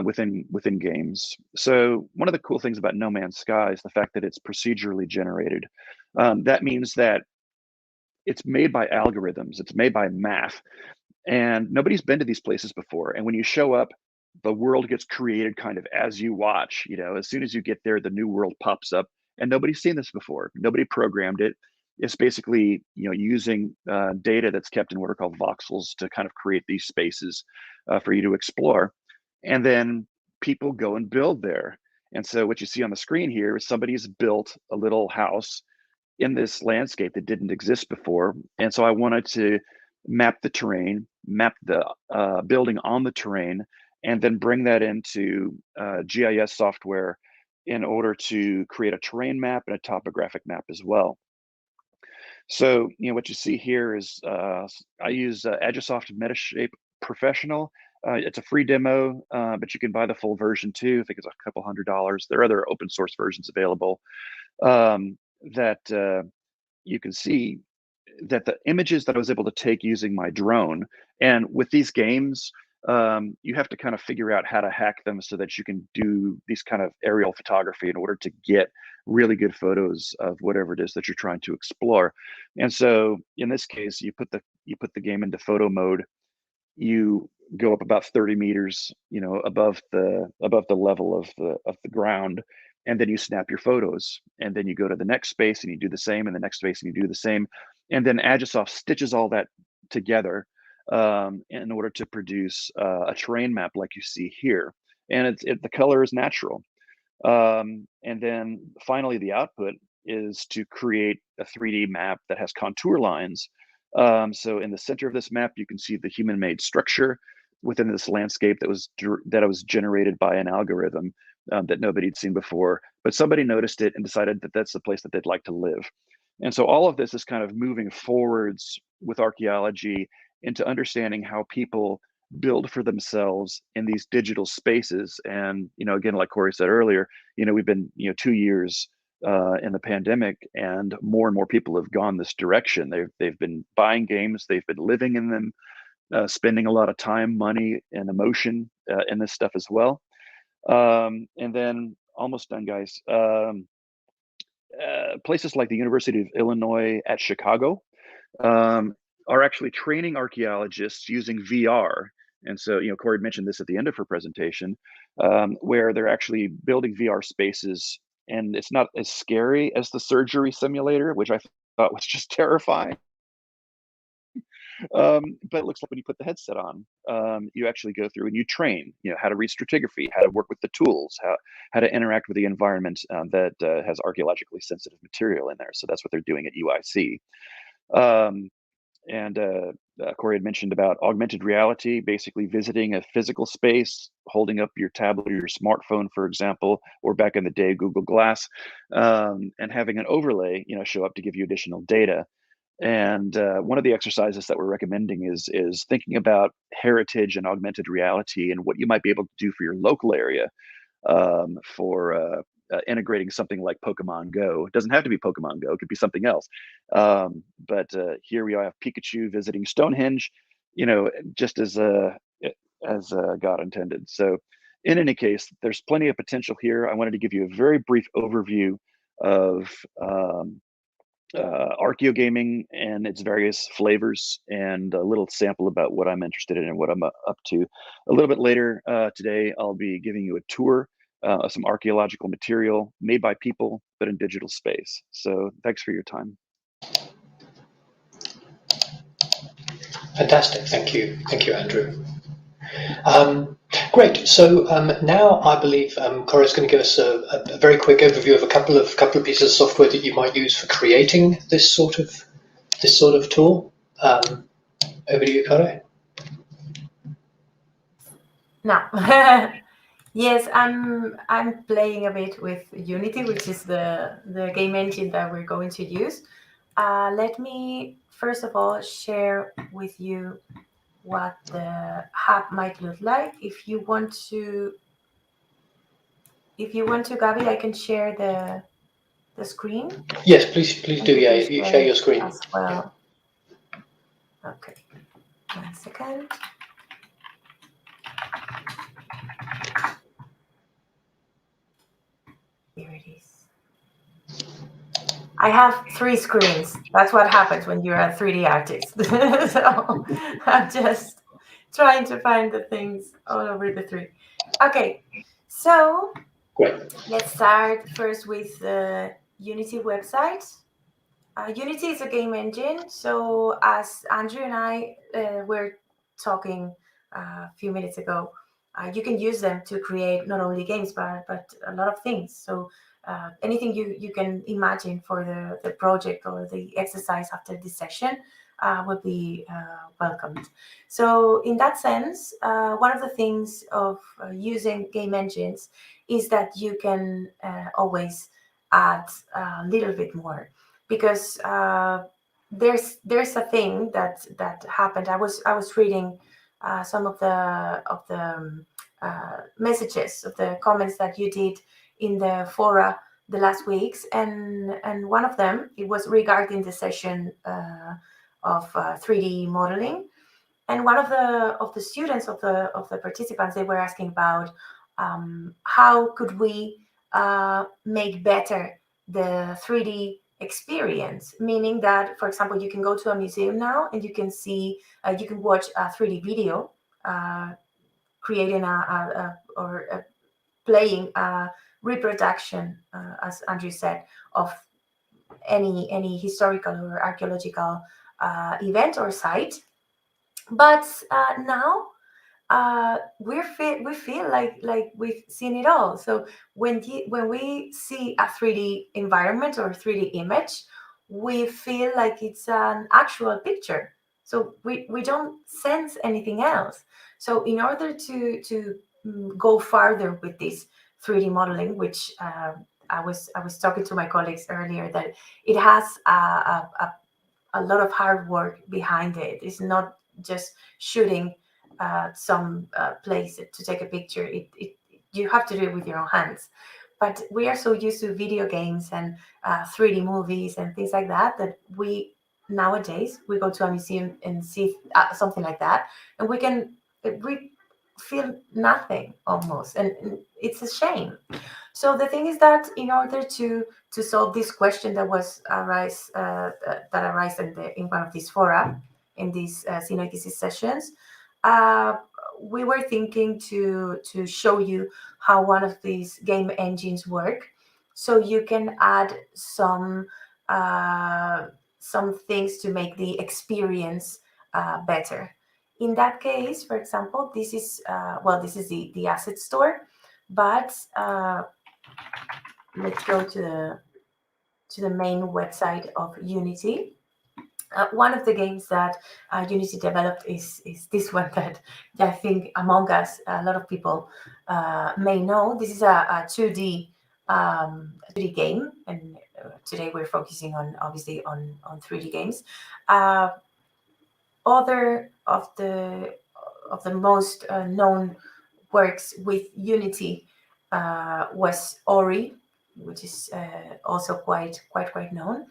within games. So one of the cool things about No Man's Sky is the fact that it's procedurally generated. That means that it's made by algorithms, it's made by math, and nobody's been to these places before. And when you show up, the world gets created kind of as you watch. As soon as you get there, the new world pops up, and nobody's seen this before. Nobody programmed it. It's basically using data that's kept in what are called voxels to kind of create these spaces for you to explore. And then people go and build there. And so what you see on the screen here is somebody's built a little house in this landscape that didn't exist before. And so I wanted to map the terrain, map the building on the terrain, and then bring that into GIS software in order to create a terrain map and a topographic map as well. So, what you see here is I use Agisoft Metashape Professional. It's a free demo, but you can buy the full version too. I think it's a couple $100. There are other open source versions available that you can see that the images that I was able to take using my drone, and with these games, you have to kind of figure out how to hack them so that you can do these kind of aerial photography in order to get really good photos of whatever it is that you're trying to explore. And so in this case, you put the game into photo mode. You go up about 30 meters, above the level of the ground, and then you snap your photos. And then you go to the next space and you do the same, and the next space and you do the same. And then Agisoft stitches all that together in order to produce a terrain map like you see here. And the color is natural. And then finally, the output is to create a 3D map that has contour lines. So in the center of this map, you can see the human-made structure. within this landscape that was generated by an algorithm that nobody'd seen before, but somebody noticed it and decided that that's the place that they'd like to live. And so all of this is kind of moving forwards with archaeology into understanding how people build for themselves in these digital spaces. And, again, like Corey said earlier, we've been, 2 years in the pandemic, and more people have gone this direction. They've been buying games, they've been living in them, spending a lot of time, money, and emotion in this stuff as well. And then, almost done, guys. Places like the University of Illinois at Chicago are actually training archaeologists using VR. And so, Corey mentioned this at the end of her presentation, where they're actually building VR spaces, and it's not as scary as the surgery simulator, which I thought was just terrifying. But it looks like when you put the headset on, you actually go through and you train, how to read stratigraphy, how to work with the tools, how to interact with the environment that has archaeologically sensitive material in there. So that's what they're doing at UIC. And Corey had mentioned about augmented reality, basically visiting a physical space, holding up your tablet or your smartphone, for example, or back in the day, Google Glass, and having an overlay, show up to give you additional data. And one of the exercises that we're recommending is thinking about heritage and augmented reality and what you might be able to do for your local area for integrating something like Pokemon Go. It doesn't have to be Pokemon Go; it could be something else. But here we have Pikachu visiting Stonehenge, just as God intended. So, in any case, there's plenty of potential here. I wanted to give you a very brief overview of Archaeogaming and its various flavors, and a little sample about what I'm interested in and what I'm up to. A little bit later today, I'll be giving you a tour of some archaeological material made by people, but in digital space. So thanks for your time. Fantastic. Thank you, Andrew. Great. So now I believe Coré is going to give us a very quick overview of a couple of pieces of software that you might use for creating this sort of tool. Over to you, Coré. No. Yes, I'm playing a bit with Unity, which is the game engine that we're going to use. Let me first of all share with you what the hub might look like. If you want to, Gabi, I can share the screen. Yes, please do. Yeah, you share your screen as well. Okay, 1 second. Here it is. I have 3 screens. That's what happens when you're a 3D artist. So I'm just trying to find the things all over the 3. Okay, so great. Let's start first with the Unity website. Unity is a game engine. So as Andrew and I were talking a few minutes ago, you can use them to create not only games, but a lot of things. So anything you can imagine for the project or the exercise after this session would be welcomed. So in that sense, one of the things of using game engines is that you can always add a little bit more, because there's a thing that happened. I was reading some of the messages, of the comments that you did in the fora the last weeks, and one of them, it was regarding the session of 3D modeling, and one of the students, of the participants, they were asking about how could we make better the 3D experience, meaning that, for example, you can go to a museum now and you can see, you can watch a 3D video creating or playing a reproduction, as Andrew said, of any historical or archaeological event or site. But now we feel like we've seen it all. So when we see a 3D environment or 3D image, we feel like it's an actual picture. So we don't sense anything else. So in order to go farther with this 3D modeling, which I was talking to my colleagues earlier, that it has a lot of hard work behind it. It's not just shooting some place to take a picture. You have to do it with your own hands. But we are so used to video games and 3D movies and things like that we nowadays we go to a museum and see something like that, and we feel nothing almost, and it's a shame. So the thing is that in order to solve this question that arise in one of these fora, in these SunoikisisDC sessions, we were thinking to show you how one of these game engines work, so you can add some things to make the experience better. In that case, for example, this is the asset store, but let's go to the main website of Unity. One of the games that Unity developed is this one that I think among us, a lot of people may know. This is a 2D 3D game, and today we're focusing obviously on 3D games. Other of the most known works with Unity was Ori, which is also quite known.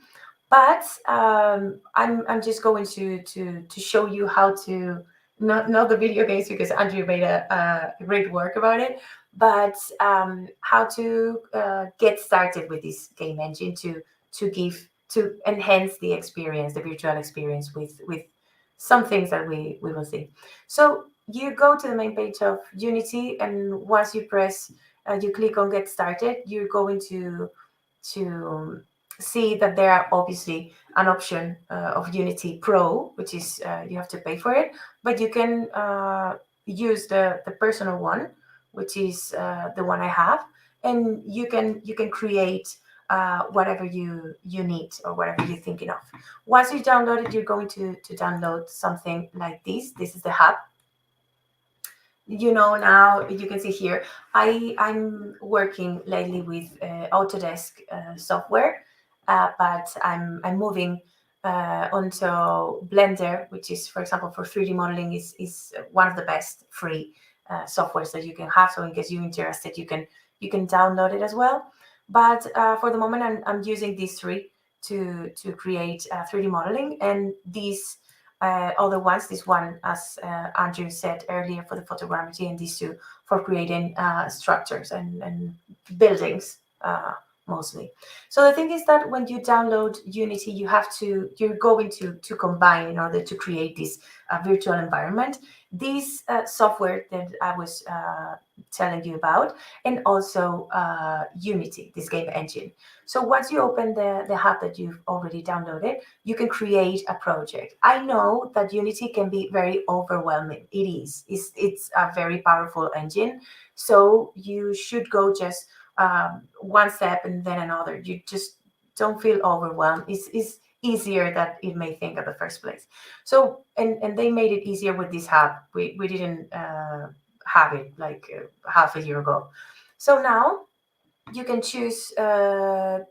But I'm just going to show you how to not the video games, because Andrew made a great work about it, but how to get started with this game engine to enhance the experience, the virtual experience with some things that we will see. So you go to the main page of Unity, and once you you click on Get Started, you're going to see that there are obviously an option of Unity Pro, which is you have to pay for it, but you can use the personal one, which is the one I have, and you can create whatever you need or whatever you're thinking of. Once you download it, you're going to download something like this. This is the hub. Now you can see here, I'm working lately with Autodesk software, but I'm moving onto Blender, which is, for example, for 3D modeling, is one of the best free softwares that you can have. So in case you're interested, you can download it as well. But for the moment, I'm using these three to create 3D modeling, and these other ones, this one, as Andrew said earlier, for the photogrammetry, and these two for creating structures and buildings mostly. So the thing is that when you download Unity, you're going to combine in order to create this virtual environment, this software that I was telling you about, and also Unity, this game engine. So once you open the hub that you've already downloaded, you can create a project. I know that Unity can be very overwhelming. It is. It's a very powerful engine. So you should go just one step and then another. You just don't feel overwhelmed. It's easier than it may think at the first place. So and they made it easier with this hub. We didn't have it like half a year ago. So now you can choose to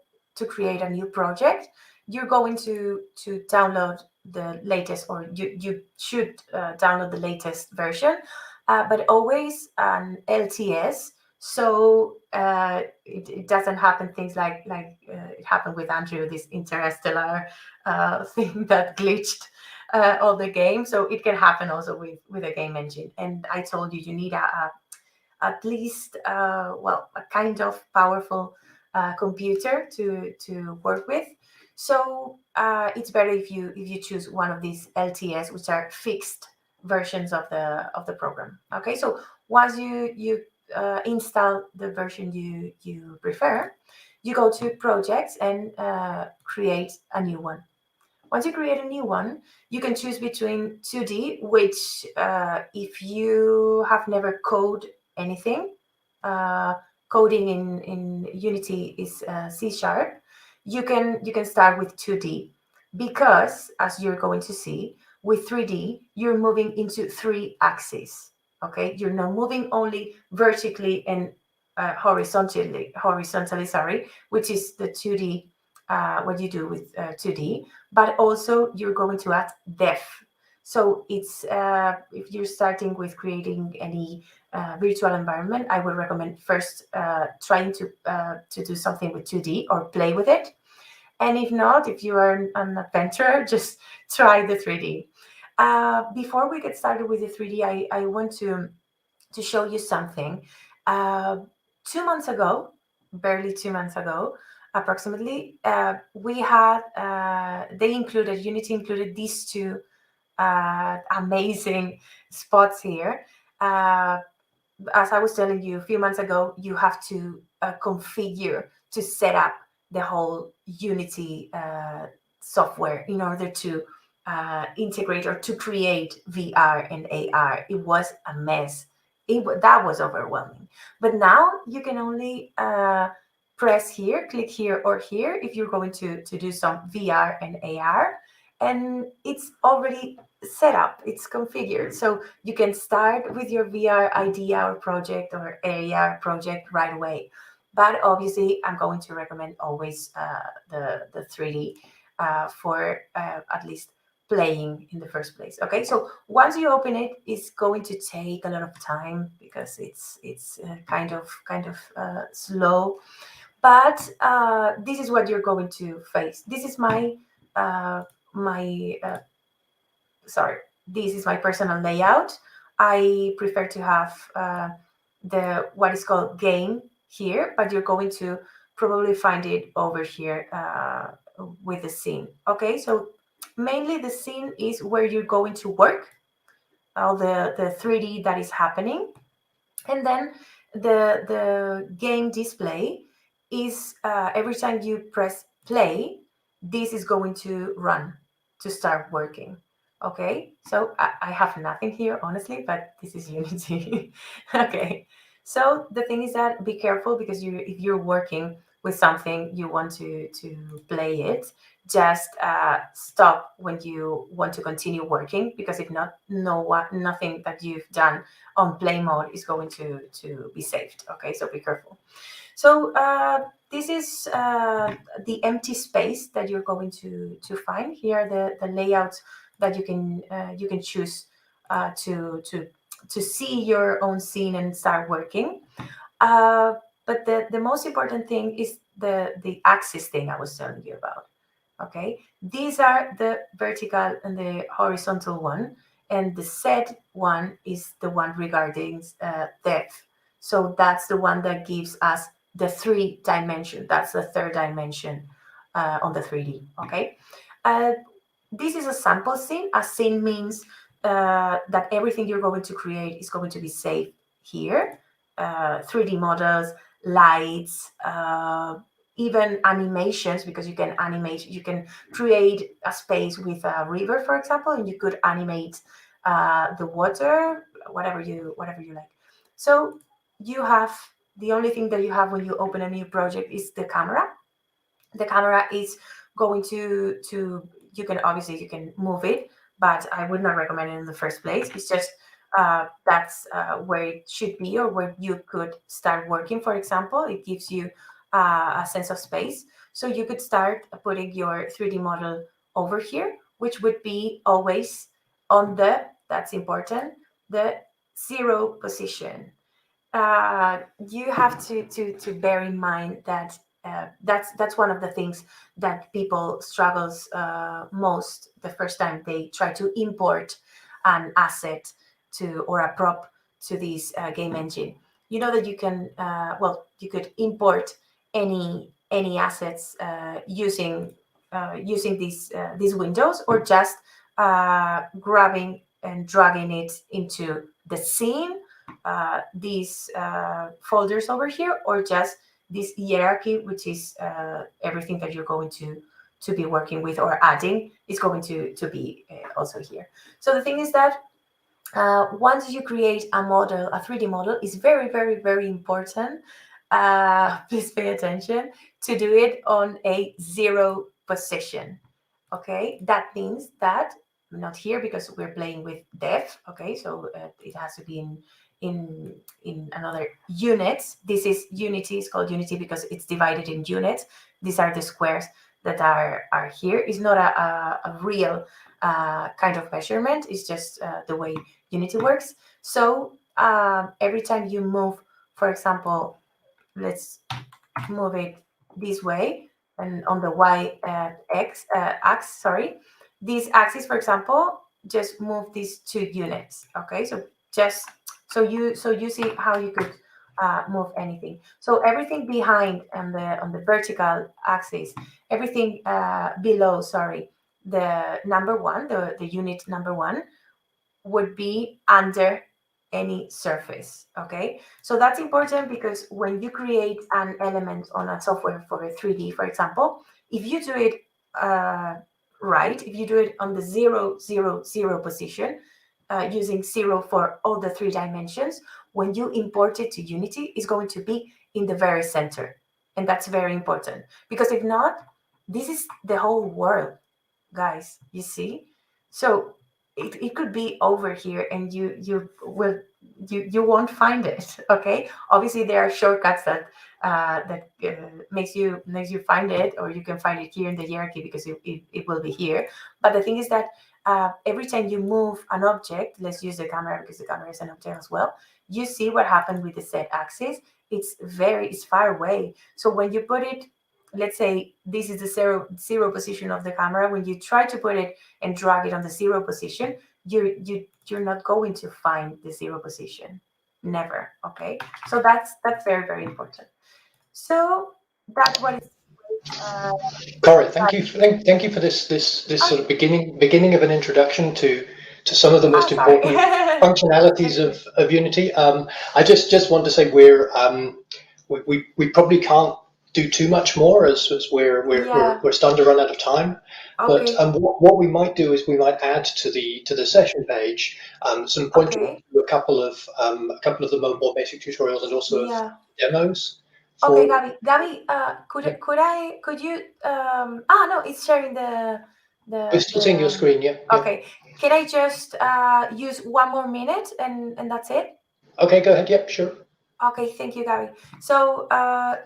create a new project. You're going to download the latest, or you should download the latest version, but always an LTS. So it doesn't happen things like it happened with Andrew, this interstellar thing that glitched all the game. So it can happen also with a game engine. And I told you need at least a kind of powerful computer to work with. So it's better if you choose one of these LTS, which are fixed versions of the program. Okay, so once you install the version you prefer, you go to projects and create a new one. Once you create a new one, you can choose between 2D, which if you have never coded anything, coding in Unity is C#. You can start with 2D, because as you're going to see, with 3D you're moving into 3 axes. Okay, you're not moving only vertically and horizontally, sorry, which is the 2D, what you do with 2D, but also you're going to add depth. So it's if you're starting with creating any virtual environment, I would recommend first trying to do something with 2D or play with it. And if not, if you are an adventurer, just try the 3D. Before we get started with the 3D, I want to show you something. 2 months ago, barely 2 months ago, approximately, we had, Unity included these two amazing spots here. As I was telling you a few months ago, you have to configure to set up the whole Unity software in order to integrate or to create VR and AR. It was a mess. That was overwhelming. But now you can only press here, click here or here if you're going to do some VR and AR. And it's already set up, it's configured. So you can start with your VR idea or project or AR project right away. But obviously, I'm going to recommend always the 3D for at least playing in the first place. Okay, so once you open it, it's going to take a lot of time because it's kind of slow. But this is what you're going to face. This is my this is my personal layout. I prefer to have the what is called game here, but you're going to probably find it over here with the scene. Okay, so mainly the scene is where you're going to work, all the 3D that is happening. And then the game display is every time you press play, this is going to run to start working. Okay, so I have nothing here, honestly, but this is Unity. Okay, so the thing is that be careful, because if you're working with something, you want to play it, just stop when you want to continue working, because if not, nothing that you've done on play mode is going to be saved. Okay, so be careful. So this is the empty space that you're going to find. Here are the layouts that you can choose to see your own scene and start working. But the most important thing is the axis thing I was telling you about. Okay, these are the vertical and the horizontal one, and the set one is the one regarding depth. So that's the one that gives us the 3 dimension. That's the third dimension on the 3D. Okay, this is a sample scene. A scene means that everything you're going to create is going to be saved here. 3D models, lights, even animations, because you can animate, you can create a space with a river, for example, and you could animate the water, whatever you like. So you have, the only thing that you have when you open a new project is the camera. The camera is going to you can move it, but I would not recommend it in the first place. It's just that's where it should be, or where you could start working. For example, it gives you a sense of space, so you could start putting your 3D model over here, which would be always on the, that's important, the 0 position. You have to bear in mind that that's one of the things that people struggles most the first time they try to import an asset to, or a prop to this game engine. You know that you can you could import any assets using these windows, or just grabbing and dragging it into the scene, these folders over here, or just this hierarchy, which is everything that you're going to be working with or adding is going to be also here. So the thing is that once you create a model, a 3D model, is very, very, very important. Please pay attention to do it on a 0 position. Okay, that means that not here because we're playing with def. Okay, so it has to be in another units. This is unity. It's called unity because it's divided in units. These are the squares that are here. It's not a real kind of measurement. It's just the way unity works. So every time you move, for example, let's move it this way, and on the axis, sorry, this axis, for example, just move these 2 units. Okay, so just so you see how you could move anything. So everything behind on the vertical axis, everything below, sorry, the number 1, the unit number 1 would be under any surface. Okay, so that's important because when you create an element on a software for a 3D, for example, if you do it right, if you do it on the 0 0 0 position, using 0 for all the 3 dimensions, when you import it to Unity, it's going to be in the very center, and that's very important because if not, this is the whole world, guys, you see. So it could be over here and you won't find it. Okay, obviously there are shortcuts that makes you find it, or you can find it here in the hierarchy because it will be here. But the thing is that every time you move an object, let's use the camera because the camera is an object as well, you see what happened with the Z axis. It's far away. So when you put it, let's say this is the zero position of the camera, when you try to put it and drag it on the 0 position, you're not going to find the 0 position, never. Okay, so that's very, very important. So that's what is Coré, thank you for this sort of beginning of an introduction to some of the most sorry. important functionalities of Unity. I just want to say we probably can't do too much more as we're starting to run out of time. Okay. But what we might do is we might add to the session page some pointers to a couple of the more basic tutorials and also of demos. Okay, Gabby, could you no, it's sharing the We're still seeing your screen, yeah. Okay, can I just use 1 more minute and that's it? Okay, go ahead. Yep, sure. Okay, thank you, Gabby. So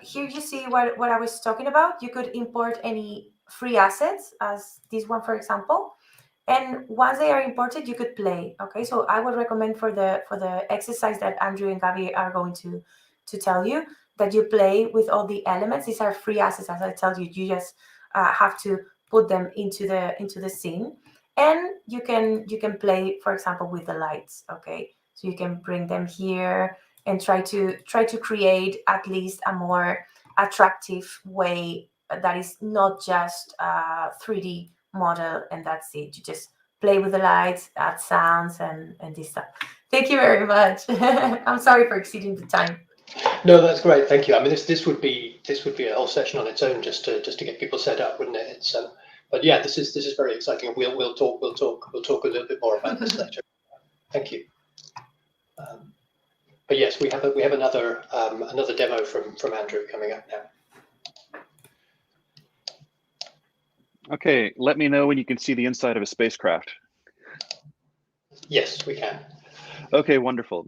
here you see what I was talking about. You could import any free assets, as this one, for example. And once they are imported, you could play. Okay, so I would recommend for the exercise that Andrew and Gabby are going to tell you, that you play with all the elements. These are free assets, as I tell you. You just have to put them into the scene, and you can play, for example, with the lights. Okay, so you can bring them here and try to create at least a more attractive way that is not just 3D model and that's it. You just play with the lights, add sounds, and this stuff. Thank you very much. I'm sorry for exceeding the time. No, that's great. Thank you. I mean, this would be a whole session on its own just to get people set up, wouldn't it? It's but yeah, this is very exciting. We'll talk a little bit more about this later. Thank you. But yes, we have another demo from Andrew coming up now. Okay, let me know when you can see the inside of a spacecraft. Yes, we can. Okay, wonderful.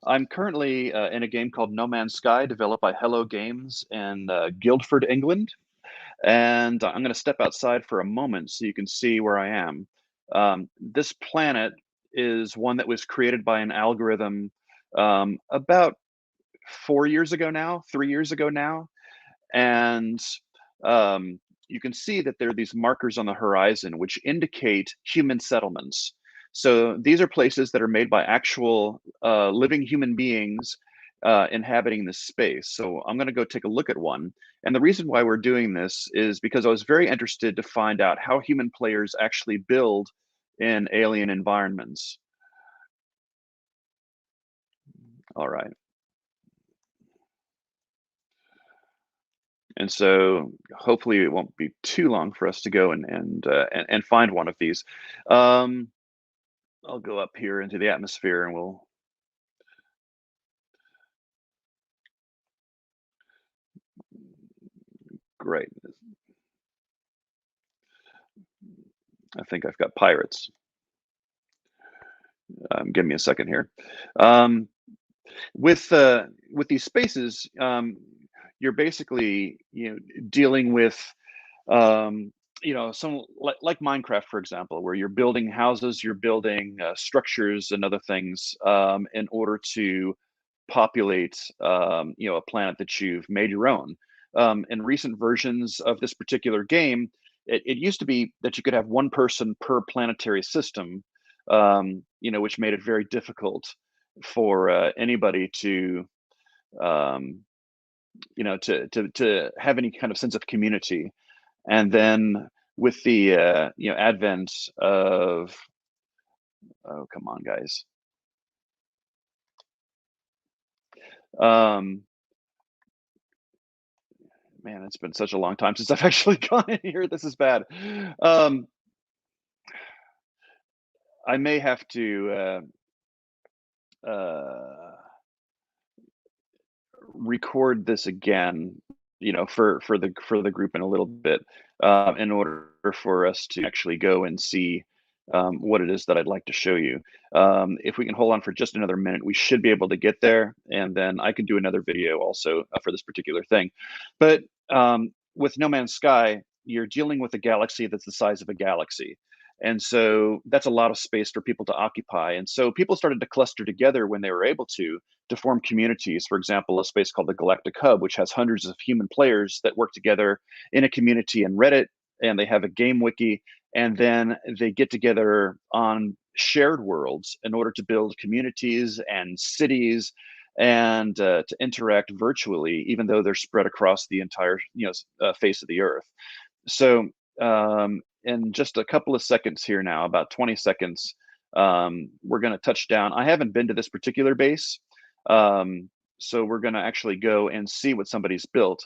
I'm currently in a game called No Man's Sky, developed by Hello Games in Guildford, England. And I'm going to step outside for a moment so you can see where I am. This planet is one that was created by an algorithm about 3 years ago now. And you can see that there are these markers on the horizon which indicate human settlements. So these are places that are made by actual living human beings inhabiting this space. So I'm going to go take a look at one. And the reason why we're doing this is because I was very interested to find out how human players actually build in alien environments. All right. And so hopefully it won't be too long for us to go and find one of these. I'll go up here into the atmosphere and we'll. Great. I think I've got pirates. Give me a second here. With these spaces, you're basically dealing with some like Minecraft, for example, where you're building houses, you're building structures and other things in order to populate a planet that you've made your own. In recent versions of this particular game, it used to be that you could have one person per planetary system, which made it very difficult for anybody to to have any kind of sense of community. And then with the advent of, oh, come on, guys. Man, it's been such a long time since I've actually gone in here. This is bad. I may have to record this again, for the group in a little bit, in order for us to actually go and see what it is that I'd like to show you. If we can hold on for just another minute, we should be able to get there, and then I can do another video also for this particular thing. But with No Man's Sky, you're dealing with a galaxy that's the size of a galaxy. And so that's a lot of space for people to occupy. And so people started to cluster together when they were able to form communities. For example, a space called the Galactic Hub, which has hundreds of human players that work together in a community in Reddit, and they have a game wiki, and then they get together on shared worlds in order to build communities and cities and to interact virtually, even though they're spread across the entire face of the Earth. So in just a couple of seconds here now, about 20 seconds, we're going to touch down. I haven't been to this particular base, so we're going to actually go and see what somebody's built.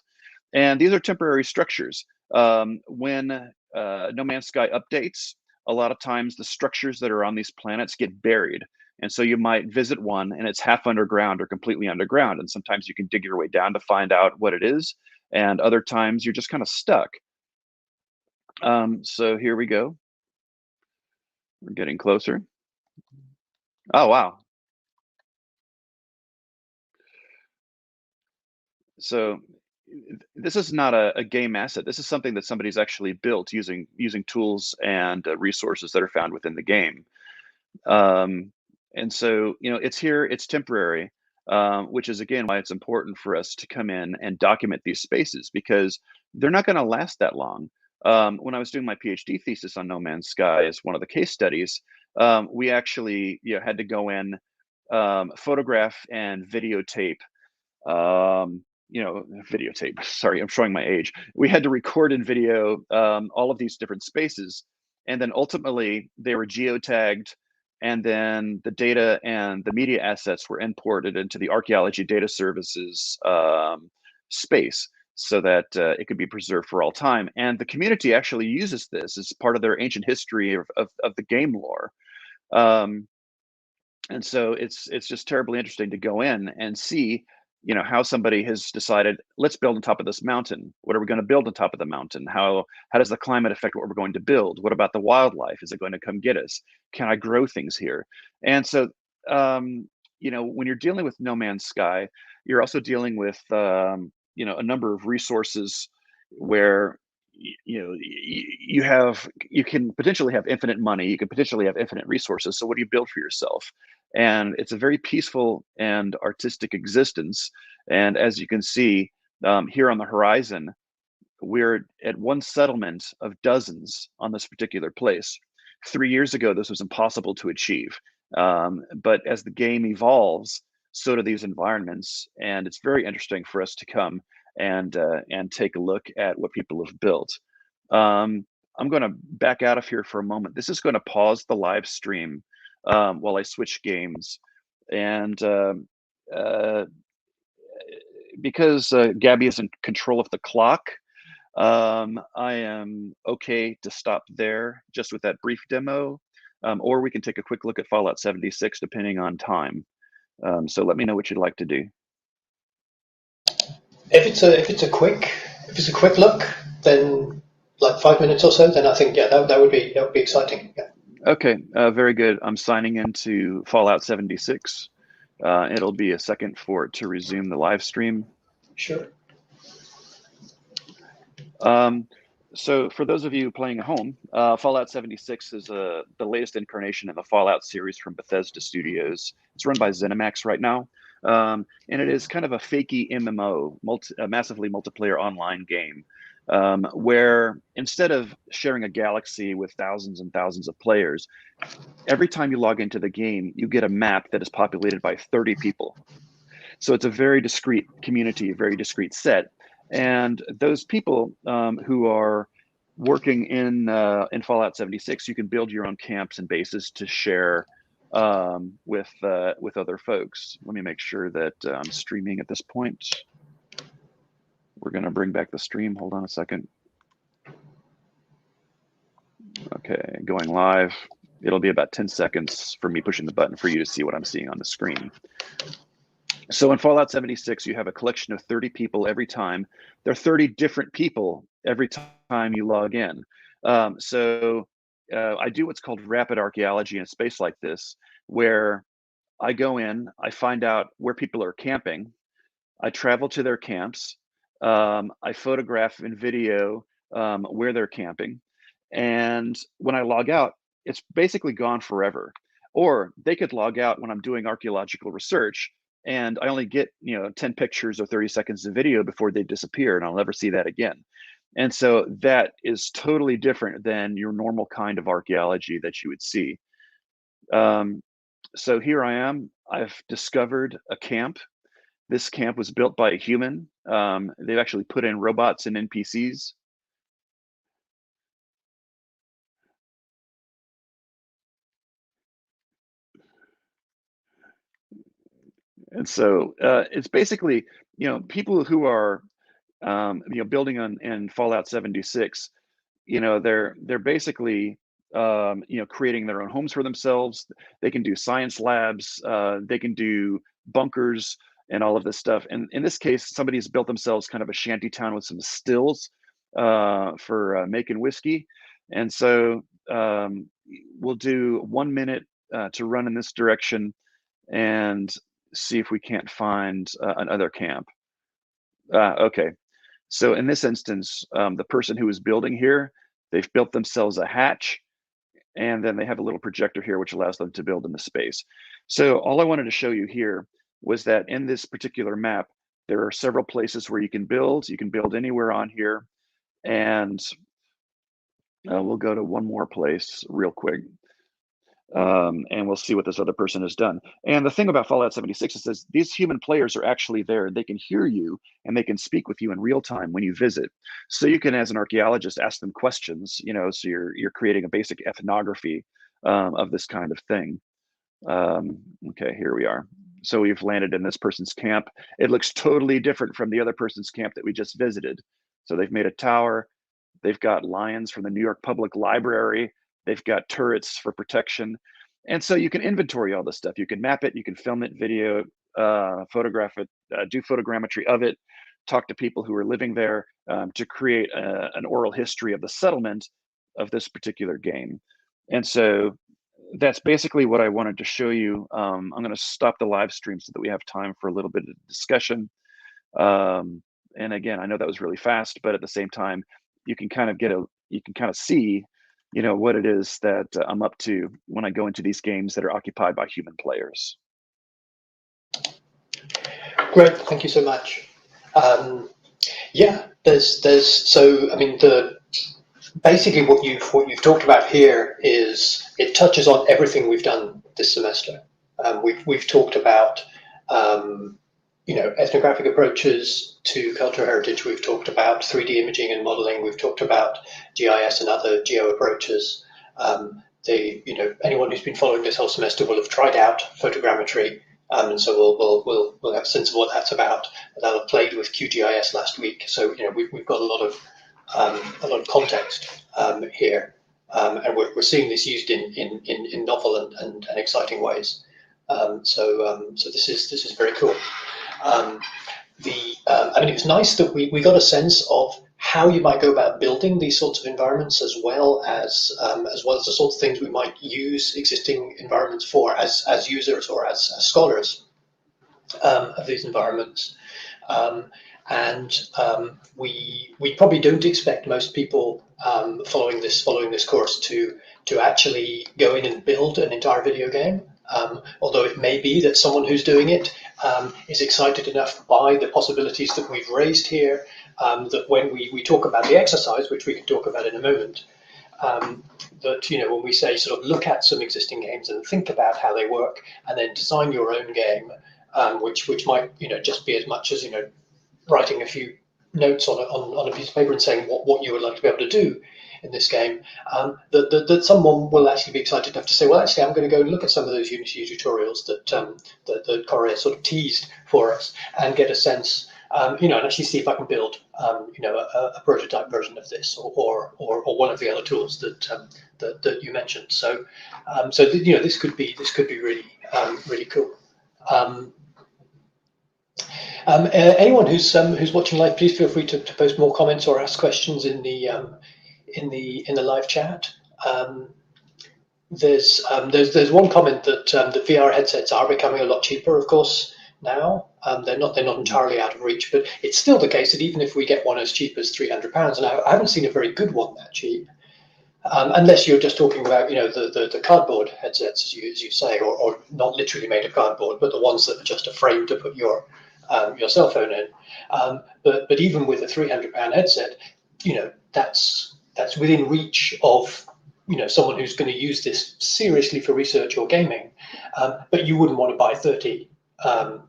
And these are temporary structures. When No Man's Sky updates, a lot of times the structures that are on these planets get buried. And so you might visit one and it's half underground or completely underground. And sometimes you can dig your way down to find out what it is. And other times you're just kind of stuck. So here we go. We're getting closer. Oh, wow. So this is not a game asset. This is something that somebody's actually built using tools and resources that are found within the game. And so, it's here, it's temporary, which is, again, why it's important for us to come in and document these spaces, because they're not going to last that long. When I was doing my PhD thesis on No Man's Sky as one of the case studies, we actually had to go in, photograph and videotape, videotape, sorry, I'm showing my age. We had to record and video all of these different spaces. And then ultimately they were geotagged, and then the data and the media assets were imported into the Archaeology data services space, so that it could be preserved for all time. And the community actually uses this as part of their ancient history of the game lore. And so it's just terribly interesting to go in and see, how somebody has decided, let's build on top of this mountain. What are we going to build on top of the mountain? How does the climate affect what we're going to build? What about the wildlife? Is it going to come get us? Can I grow things here? And so, when you're dealing with No Man's Sky, you're also dealing with, a number of resources where you can potentially have infinite money, you can potentially have infinite resources. So what do you build for yourself? And it's a very peaceful and artistic existence. And as you can see here on the horizon, we're at one settlement of dozens on this particular place. 3 years ago, this was impossible to achieve. But as the game evolves, so do these environments. And it's very interesting for us to come and take a look at what people have built. I'm going to back out of here for a moment. This is going to pause the live stream while I switch games. And because Gabby is in control of the clock, I am okay to stop there just with that brief demo, or we can take a quick look at Fallout 76 depending on time. So let me know what you'd like to do. If it's a quick look, then like 5 minutes or so, then I think, yeah, that would be exciting. Yeah. Okay, very good. I'm signing into Fallout 76. It'll be a second for it to resume the live stream. Sure. So for those of you playing at home, Fallout 76 is the latest incarnation in the Fallout series from Bethesda Studios. It's run by ZeniMax right now. And it is kind of a fakey MMO, a massively multiplayer online game, where instead of sharing a galaxy with thousands and thousands of players, every time you log into the game, you get a map that is populated by 30 people. So it's a very discrete community, a very discrete set. And those people who are working in Fallout 76, you can build your own camps and bases to share with other folks. Let me make sure that I'm streaming at this point. We're going to bring back the stream. Hold on a second. Okay, going live. It'll be about 10 seconds for me pushing the button for you to see what I'm seeing on the screen. So in Fallout 76, you have a collection of 30 people every time. There are 30 different people every time you log in. So I do what's called rapid archaeology in a space like this, where I go in, I find out where people are camping, I travel to their camps, I photograph and video where they're camping, and when I log out, it's basically gone forever. Or they could log out when I'm doing archaeological research, and I only get 10 pictures or 30 seconds of video before they disappear, and I'll never see that again. And so that is totally different than your normal kind of archaeology that you would see. So here I am. I've discovered a camp. This camp was built by a human. They've actually put in robots and NPCs. And so it's basically, people who are, building on in Fallout 76, they're basically, creating their own homes for themselves. They can do science labs, they can do bunkers and all of this stuff. And in this case, somebody's built themselves kind of a shanty town with some stills for making whiskey. And so we'll do 1 minute to run in this direction and see if we can't find another camp. Okay, so in this instance, the person who is building here, they've built themselves a hatch, and then they have a little projector here which allows them to build in the space. So all I wanted to show you here was that in this particular map, there are several places where you can build. You can build anywhere on here, and we'll go to one more place real quick. And we'll see what this other person has done. And the thing about Fallout 76 is that these human players are actually there. They can hear you and they can speak with you in real time when you visit. So you can, as an archaeologist, ask them questions, so you're creating a basic ethnography of this kind of thing. Okay, here we are. So we've landed in this person's camp. It looks totally different from the other person's camp that we just visited. So they've made a tower. They've got lions from the New York Public Library. They've got turrets for protection. And so you can inventory all this stuff. You can map it, you can film it, video, photograph it, do photogrammetry of it, talk to people who are living there to create an oral history of the settlement of this particular game. And so that's basically what I wanted to show you. I'm going to stop the live stream so that we have time for a little bit of discussion. And again, I know that was really fast, but at the same time, you can kind of see what it is that I'm up to when I go into these games that are occupied by human players. Great, thank you so much. Yeah, so I mean basically what you've talked about here is it touches on everything we've done this semester. We've talked about ethnographic approaches to cultural heritage. We've talked about 3D imaging and modeling. We've talked about GIS and other geo approaches. Anyone who's been following this whole semester will have tried out photogrammetry, and so we'll have a sense of what that's about. They'll have played with QGIS last week, so we've got a lot of context here, and we're seeing this used in novel and exciting ways. So this is very cool. It was nice that we got a sense of how you might go about building these sorts of environments, as well as the sorts of things we might use existing environments for as users or as scholars of these environments. We probably don't expect most people following this course to actually go in and build an entire video game. Although it may be that someone who's doing it is excited enough by the possibilities that we've raised here, that when we talk about the exercise, which we can talk about in a moment, that, you know, when we say sort of look at some existing games and think about how they work, and then design your own game, which might, you know, just be as much as, you know, writing a few notes on a piece of paper and saying what you would like to be able to do in this game, that someone will actually be excited enough to say, well, actually, I'm going to go and look at some of those Unity tutorials that Coré sort of teased for us, and get a sense, you know, and actually see if I can build, you know, a prototype version of this, or one of the other tools that you mentioned. So, you know, this could be really really cool. Anyone who's watching live, please feel free to post more comments or ask questions in the live chat. There's one comment that the VR headsets are becoming a lot cheaper, of course, now. They're not entirely out of reach, but it's still the case that even if we get one as cheap as £300, and I haven't seen a very good one that cheap, unless you're just talking about, you know, the cardboard headsets, as you say, or not literally made of cardboard, but the ones that are just a frame to put your cell phone in. But even with a £300 headset, you know, that's within reach of, you know, someone who's going to use this seriously for research or gaming. But you wouldn't want to buy 30,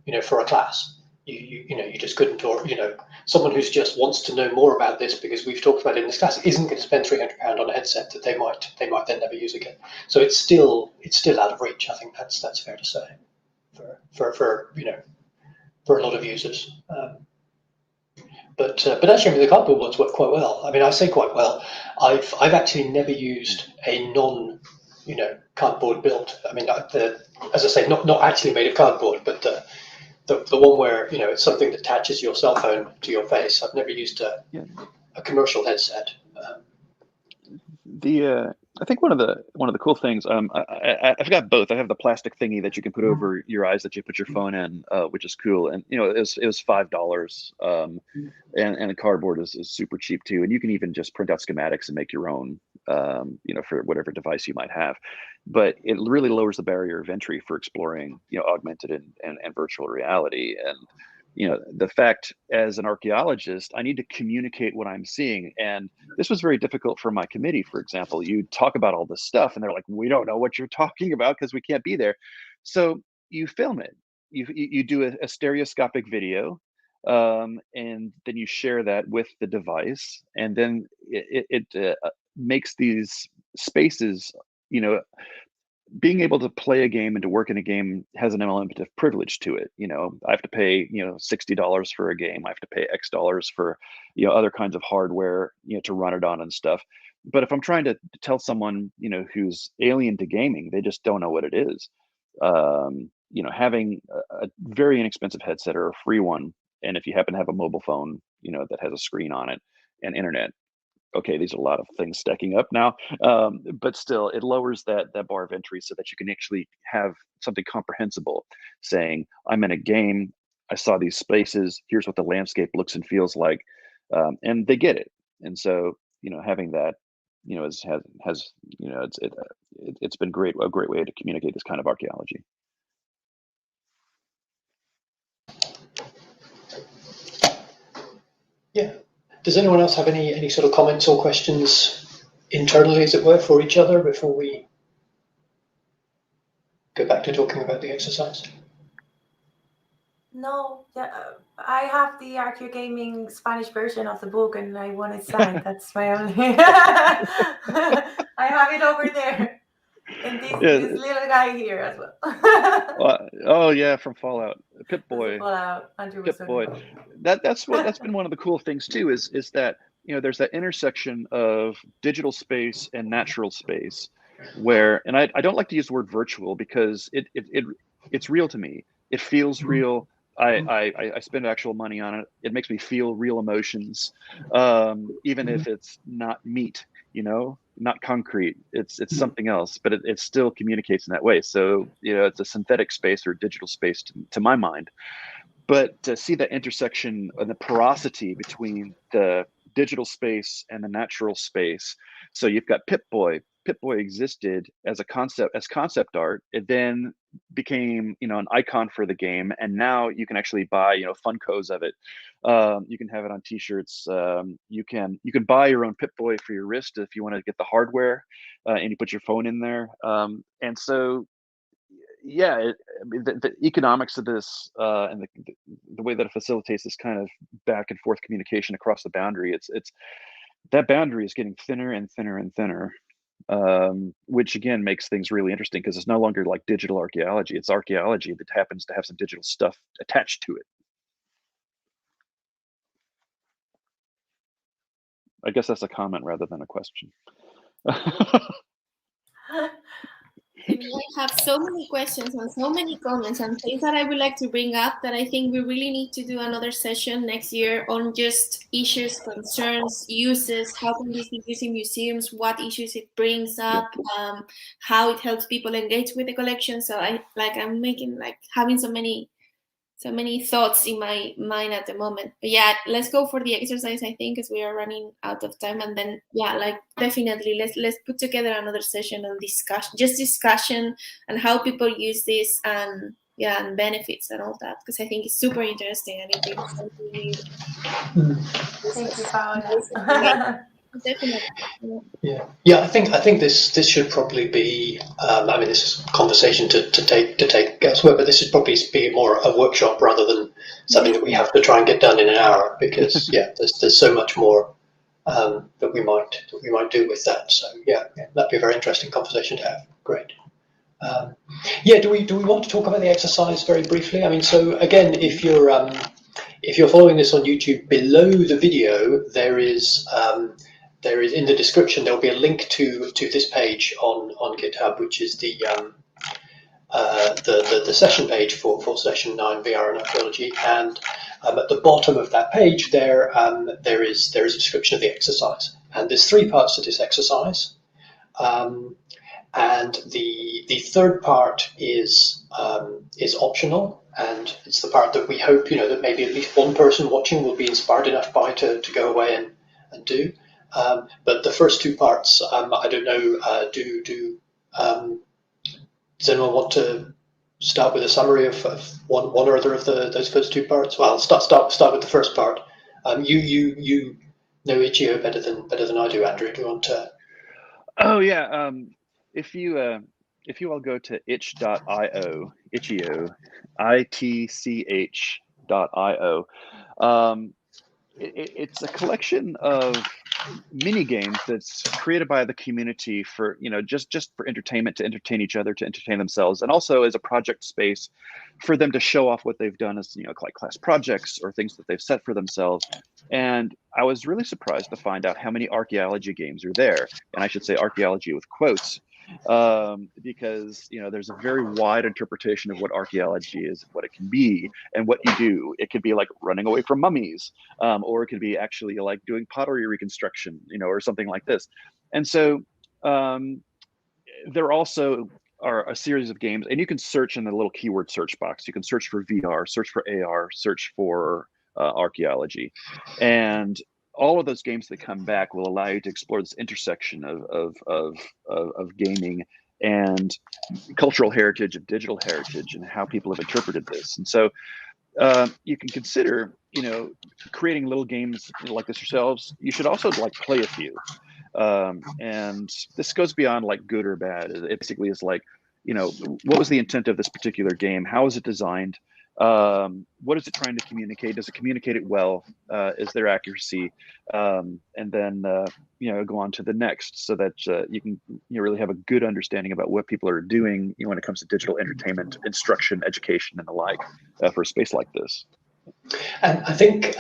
you know, for a class. You know, you just couldn't. Or, you know, someone who's just wants to know more about this because we've talked about it in this class isn't going to spend £300 on a headset that they might then never use again. So it's still out of reach. I think that's fair to say for you know, for a lot of users. But actually, I mean, the cardboard ones work quite well. I mean, I say quite well. I've actually never used a non, you know, cardboard build. I mean, as I say, not actually made of cardboard, but the one where, you know, it's something that attaches your cell phone to your face. I've never used a commercial headset. I think one of the cool things, I've got both. I have the plastic thingy that you can put over your eyes that you put your phone in, which is cool. And, you know, it was $5, and the cardboard is super cheap too. And you can even just print out schematics and make your own, you know, for whatever device you might have. But it really lowers the barrier of entry for exploring, you know, augmented and virtual reality. And, you know, the fact, as an archaeologist, I need to communicate what I'm seeing. And this was very difficult for my committee, for example. You talk about all this stuff and they're like, we don't know what you're talking about because we can't be there. So you film it. You do a stereoscopic video, and then you share that with the device. And then it makes these spaces, you know, being able to play a game and to work in a game has an element of privilege to it. You know, I have to pay, you know, $60 for a game. I have to pay X dollars for, you know, other kinds of hardware, you know, to run it on and stuff. But if I'm trying to tell someone, you know, who's alien to gaming, they just don't know what it is. You know, having a very inexpensive headset or a free one, and if you happen to have a mobile phone, you know, that has a screen on it and internet, okay, these are a lot of things stacking up now, but still, it lowers that bar of entry so that you can actually have something comprehensible, saying, I'm in a game, I saw these spaces, here's what the landscape looks and feels like, and they get it. And so, you know, having that, you know, has you know, it's been a great way to communicate this kind of archaeology. Yeah. Does anyone else have any sort of comments or questions internally, as it were, for each other before we go back to talking about the exercise? No, yeah, I have the Archaeogaming Spanish version of the book, and I want it signed. That's my only. I have it over there, and this little guy here as well. Oh yeah, from Fallout, Pip Boy. Fallout, Andrew Pip Boy. That's been one of the cool things too. Is that, you know, there's that intersection of digital space and natural space, where, and I don't like to use the word virtual because it's real to me. It feels real. I spend actual money on it. It makes me feel real emotions, even if it's not meat, not concrete. It's something else, but it still communicates in that way. So it's a synthetic space or digital space to my mind. But to see that intersection and the porosity between the digital space and the natural space. So you've got Pip-Boy. Pip-Boy existed as concept art. It then became, an icon for the game, and now you can actually buy, Funkos of it. You can have it on T-shirts. You can buy your own Pip-Boy for your wrist if you want to get the hardware, and you put your phone in there. And so, yeah, the economics of this and the way that it facilitates this kind of back and forth communication across the boundary, it's that boundary is getting thinner and thinner and thinner, which again makes things really interesting because it's no longer like digital archaeology. It's archaeology that happens to have some digital stuff attached to it. I guess that's a comment rather than a question. I have so many questions and so many comments and things that I would like to bring up that I think we really need to do another session next year on just issues, concerns, uses, how can this be used in museums, what issues it brings up, how it helps people engage with the collection. So I'm having so many thoughts in my mind at the moment. But yeah, let's go for the exercise, I think, as we are running out of time. And then, definitely let's put together another session on discussion and how people use this and benefits and all that, because I think it's super interesting and it brings something new. Thank you, Paola. Definitely. Yeah. I think this should probably be. This is a conversation to take elsewhere, but this should probably be more a workshop rather than something that we have to try and get done in an hour. Because there's so much more that we might do with that. So that'd be a very interesting conversation to have. Great. Do we want to talk about the exercise very briefly? So again, if you're following this on YouTube, below the video there is in the description there will be a link to this page on GitHub, which is the session page for session 9 VR and archaeology, and at the bottom of that page there is a description of the exercise, and there's 3 parts to this exercise, and the third part is optional, and it's the part that we hope that maybe at least one person watching will be inspired enough by to go away and do. But the first 2 parts, I don't know. Does anyone want to start with a summary of one or other of those first 2 parts? Well, I'll start with the first part. You know Itch.io better than I do, Andrew. Do you want to? Oh yeah. If you all go to itch.io, Itch.io, ITCH.io, it's a collection of mini games that's created by the community for just for entertainment, to entertain each other, to entertain themselves, and also as a project space for them to show off what they've done as like class projects or things that they've set for themselves. And I was really surprised to find out how many archaeology games are there, and I should say archaeology with quotes, because there's a very wide interpretation of what archaeology is, what it can be, and what you do. It could be like running away from mummies, or it could be actually like doing pottery reconstruction, or something like this. And so there also are a series of games, and you can search in the little keyword search box. You can search for VR, search for AR, search for archaeology, and all of those games that come back will allow you to explore this intersection of gaming and cultural heritage, of digital heritage, and how people have interpreted this. And so you can consider, creating little games like this yourselves. You should also play a few. And this goes beyond good or bad. It basically is what was the intent of this particular game? How is it designed? What is it trying to communicate? Does it communicate it well? Is there accuracy? And then go on to the next, so that you can really have a good understanding about what people are doing when it comes to digital entertainment, instruction, education, and the like, for a space like this. And I think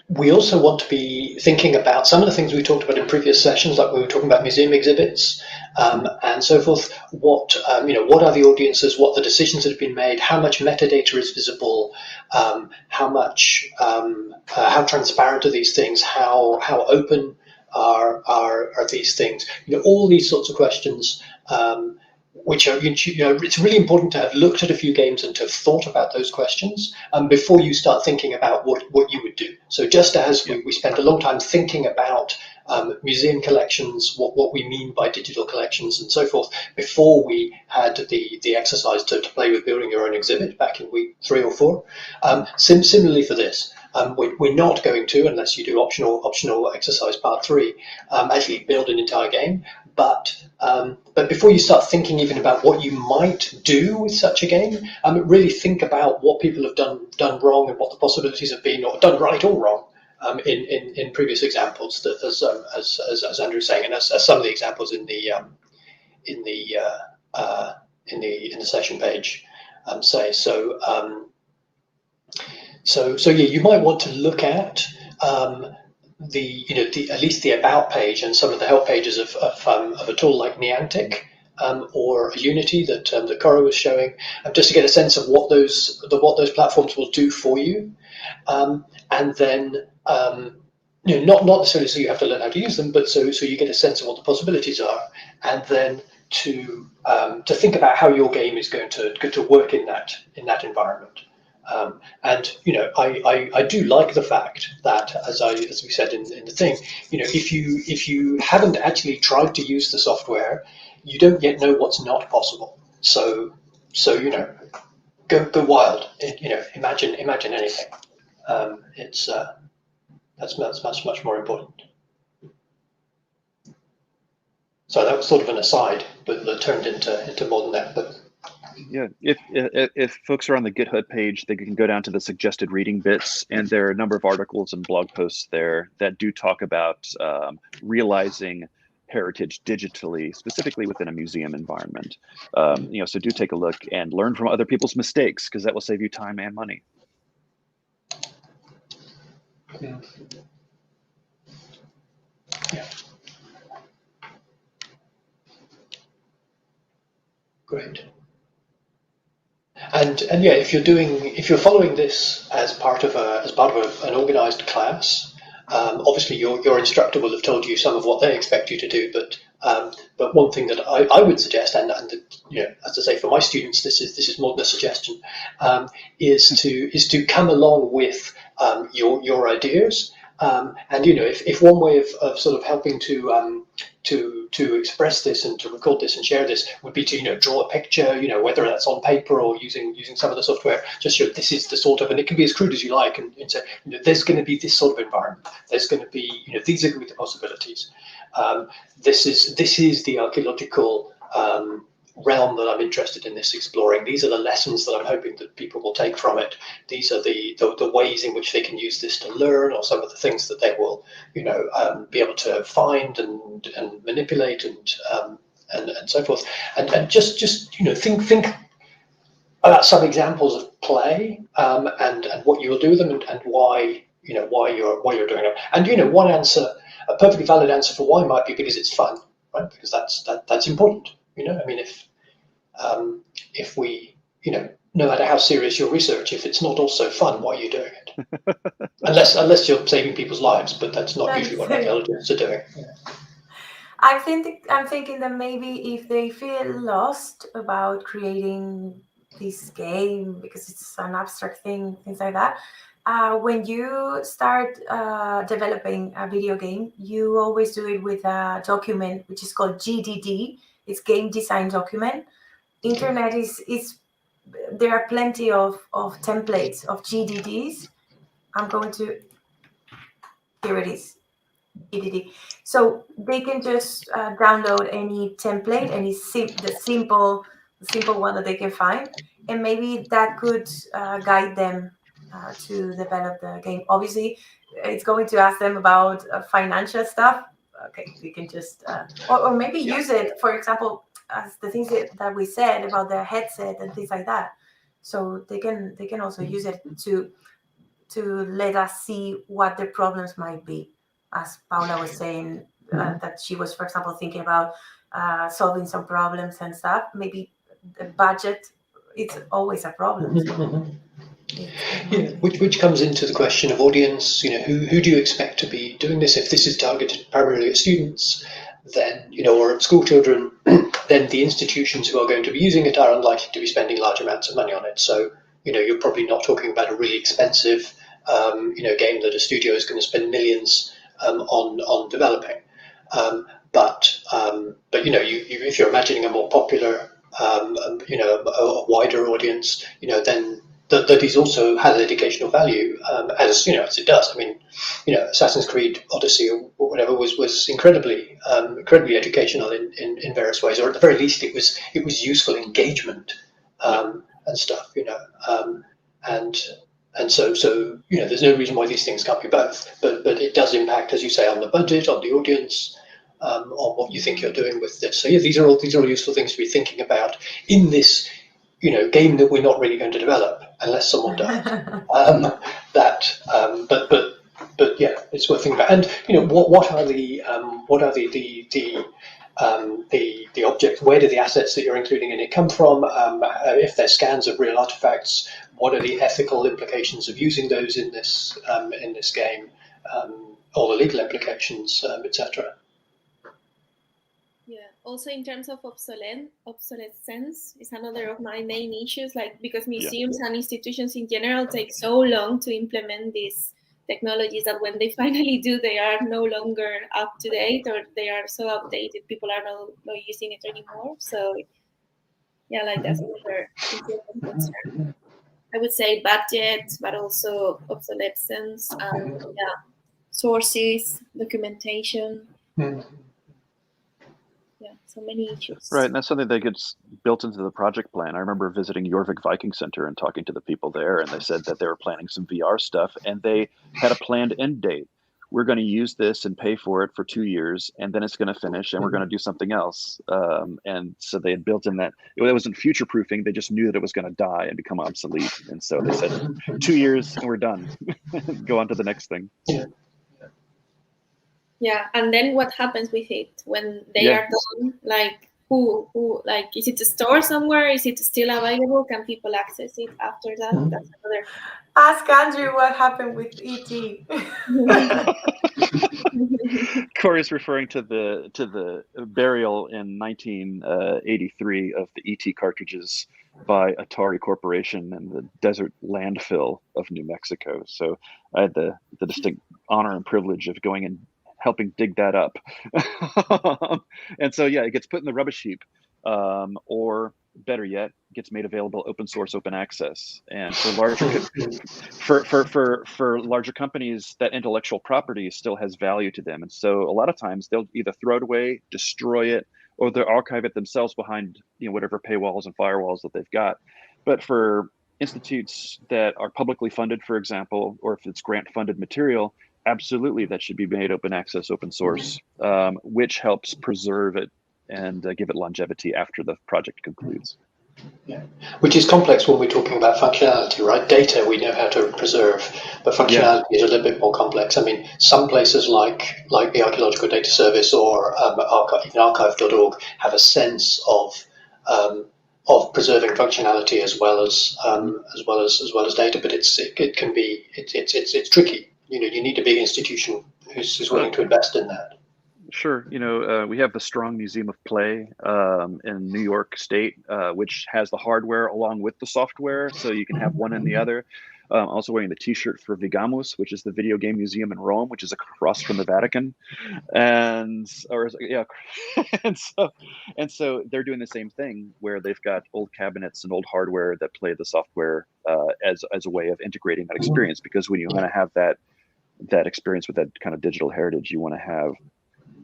we also want to be thinking about some of the things we talked about in previous sessions, like we were talking about museum exhibits, and so forth. What what are the audiences? What are the decisions that have been made? How much metadata is visible? How transparent are these things? How open are these things? All these sorts of questions. Which are, it's really important to have looked at a few games and to have thought about those questions before you start thinking about what you would do. So just as we spent a long time thinking about museum collections, what we mean by digital collections and so forth, before we had the exercise to play with building your own exhibit back in week 3 or 4. Similarly for this, we're not going to, unless you do optional exercise part 3, actually build an entire game. But before you start thinking even about what you might do with such a game, really think about what people have done wrong and what the possibilities have been, or done right or wrong, in previous examples. That as Andrew was saying, and as some of the examples in the session page say. So you might want to look at at least the about page and some of the help pages of a tool like Niantic or Unity that Coré was showing, just to get a sense of what those platforms will do for you, and then not necessarily so you have to learn how to use them, but so you get a sense of what the possibilities are, and then to think about how your game is going to work in that environment. And I do like the fact that, as we said in the thing, if you haven't actually tried to use the software, you don't yet know what's not possible. So go wild. Imagine anything. That's much more important. So that was sort of an aside, but that turned into more than that. But yeah, if folks are on the GitHub page, they can go down to the suggested reading bits, and there are a number of articles and blog posts there that do talk about realizing heritage digitally, specifically within a museum environment. So do take a look and learn from other people's mistakes, because that will save you time and money. Yeah. Great. And yeah, if you're following this as part of an organised class, obviously your instructor will have told you some of what they expect you to do. But one thing that I would suggest, and as I say, for my students, this is more than a suggestion, is to come along with your ideas. And if one way of sort of helping to express this and to record this and share this would be to draw a picture, whether that's on paper or using some of the software, just show this is the sort of, and it can be as crude as you like, and say there's going to be this sort of environment, there's going to be these are going to be the possibilities. This is the archaeological realm that I'm interested in this exploring. These are the lessons that I'm hoping that people will take from it. These are the ways in which they can use this to learn, or some of the things that they will be able to find and manipulate and so forth. And just think about some examples of play and what you will do with them and why why you're doing it. And one answer, a perfectly valid answer for why might be because it's fun, right? Because that's important. I mean, if we, no matter how serious your research, if it's not also fun, why are you doing it? unless you're saving people's lives, but that's not usually what archaeologists are doing. I'm thinking that maybe if they feel lost about creating this game because it's an abstract thing, things like that, when you start developing a video game, you always do it with a document which is called GDD. It's game design document. Internet is there are plenty of templates of GDDs. I'm going to, here it is, GDD. So they can just download any template, the simple one that they can find, and maybe that could guide them to develop the game. Obviously, it's going to ask them about financial stuff. Okay, we can just or maybe use it, for example, as the things that we said about the headset and things like that. So they can also use it to let us see what the problems might be. As Paula was saying, that she was, for example, thinking about solving some problems and stuff. Maybe the budget, it's always a problem. So yeah, which comes into the question of audience. Who do you expect to be doing this? If this is targeted primarily at students, then or at school children, then the institutions who are going to be using it are unlikely to be spending large amounts of money on it. So you're probably not talking about a really expensive game that a studio is going to spend millions on developing. But if you're imagining a more popular, a wider audience, then that is also has educational value, as it does. I mean, Assassin's Creed Odyssey or whatever was incredibly educational in various ways, or at the very least, it was useful engagement and stuff. And so there's no reason why these things can't be both. But it does impact, as you say, on the budget, on the audience, on what you think you're doing with this. So yeah, these are all useful things to be thinking about in this game that we're not really going to develop unless someone does. But yeah, it's worth thinking about. And what are the objects? Where do the assets that you're including in it come from? If they're scans of real artifacts, what are the ethical implications of using those in this game? All the legal implications, etc. Yeah. Also, in terms of obsolescence is another of my main issues. Because museums and institutions in general take so long to implement these technologies that when they finally do, they are no longer up to date, or they are so outdated, people are not using it anymore. So yeah, that's another important concern. I would say budget, but also obsolescence and sources, documentation. Yeah, so many issues. Right, and that's something that gets built into the project plan. I remember visiting Jorvik Viking Center and talking to the people there, and they said that they were planning some VR stuff, and they had a planned end date. We're going to use this and pay for it for 2 years, and then it's going to finish, and we're going to do something else. And so they had built in that it wasn't future proofing; they just knew that it was going to die and become obsolete. And so they said, 2 years and we're done. Go on to the next thing. Yeah, and then what happens with it when they are done? Who is it a store somewhere? Is it still available? Can people access it after that? That's another. Ask Andrew what happened with ET. Corey's referring to the burial in 1983 of the ET cartridges by Atari Corporation in the desert landfill of New Mexico. So I had the distinct honor and privilege of going and helping dig that up. And so it gets put in the rubbish heap, or better yet, gets made available open source, open access. And for larger companies, that intellectual property still has value to them. And so a lot of times they'll either throw it away, destroy it, or they'll archive it themselves behind whatever paywalls and firewalls that they've got. But for institutes that are publicly funded, for example, or if it's grant funded material, absolutely that should be made open access, open source, which helps preserve it and give it longevity after the project concludes. Yeah, which is complex when we're talking about functionality, right? Data we know how to preserve, but functionality is a little bit more complex. I mean, some places like the Archaeological Data Service or even archive.org have a sense of preserving functionality as well as data, but it's tricky. You need a big institution who's willing to invest in that. Sure. We have the Strong Museum of Play in New York State, which has the hardware along with the software, so you can have one and the other. Also wearing the T-shirt for Vigamus, which is the video game museum in Rome, which is across from the Vatican, and so they're doing the same thing where they've got old cabinets and old hardware that play the software as a way of integrating that experience. Because when you want to have that experience with that kind of digital heritage, you want to have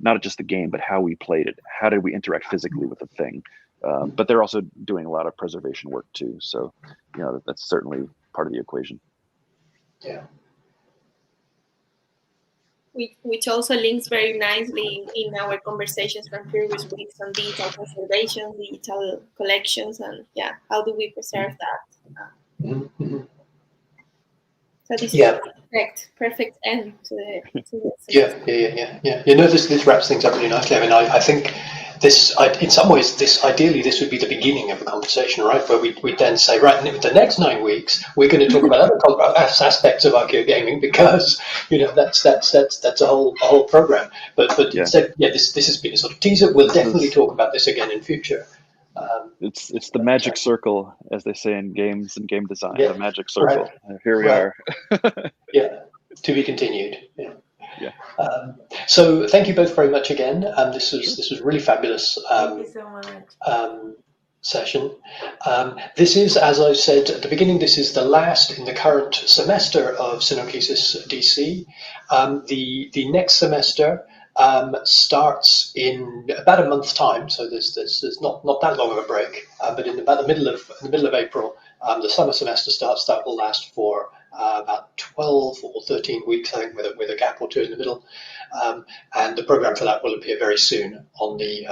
not just the game, but how we played it. How did we interact physically with the thing? But they're also doing a lot of preservation work too. So, that's certainly part of the equation. Yeah. Which also links very nicely in our conversations from previous weeks on digital conservation, digital collections, and how do we preserve that? So this is perfect end to the Yeah. You know, this wraps things up really nicely. I mean, I think this, in some ways, ideally this would be the beginning of a conversation, right? Where we then say, right, in the next 9 weeks, we're going to talk about other aspects of Archaeogaming, because that's a whole program. But instead, this has been a sort of teaser. We'll definitely talk about this again in future. It's the magic circle, as they say in games and game design. Yeah, the magic circle. right. Here we are. Yeah, to be continued. Yeah. So thank you both very much again. This was really fabulous. Thank you so much. Session. This is, as I said at the beginning, this is the last in the current semester of SunoikisisDC. The next semester starts in about a month's time, so there's not that long of a break. But in about the middle of April, the summer semester starts. That will last for about 12 or 13 weeks, I think, with a gap or two in the middle. And the program for that will appear very soon on the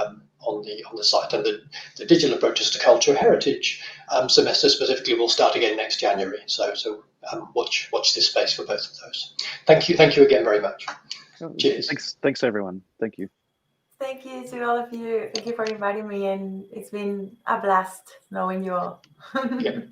site. And the digital approaches to culture heritage semester specifically will start again next January. So watch this space for both of those. Thank you again very much. Cheers. Thanks everyone. Thank you. Thank you to all of you. Thank you for inviting me, and it's been a blast knowing you all. Yep.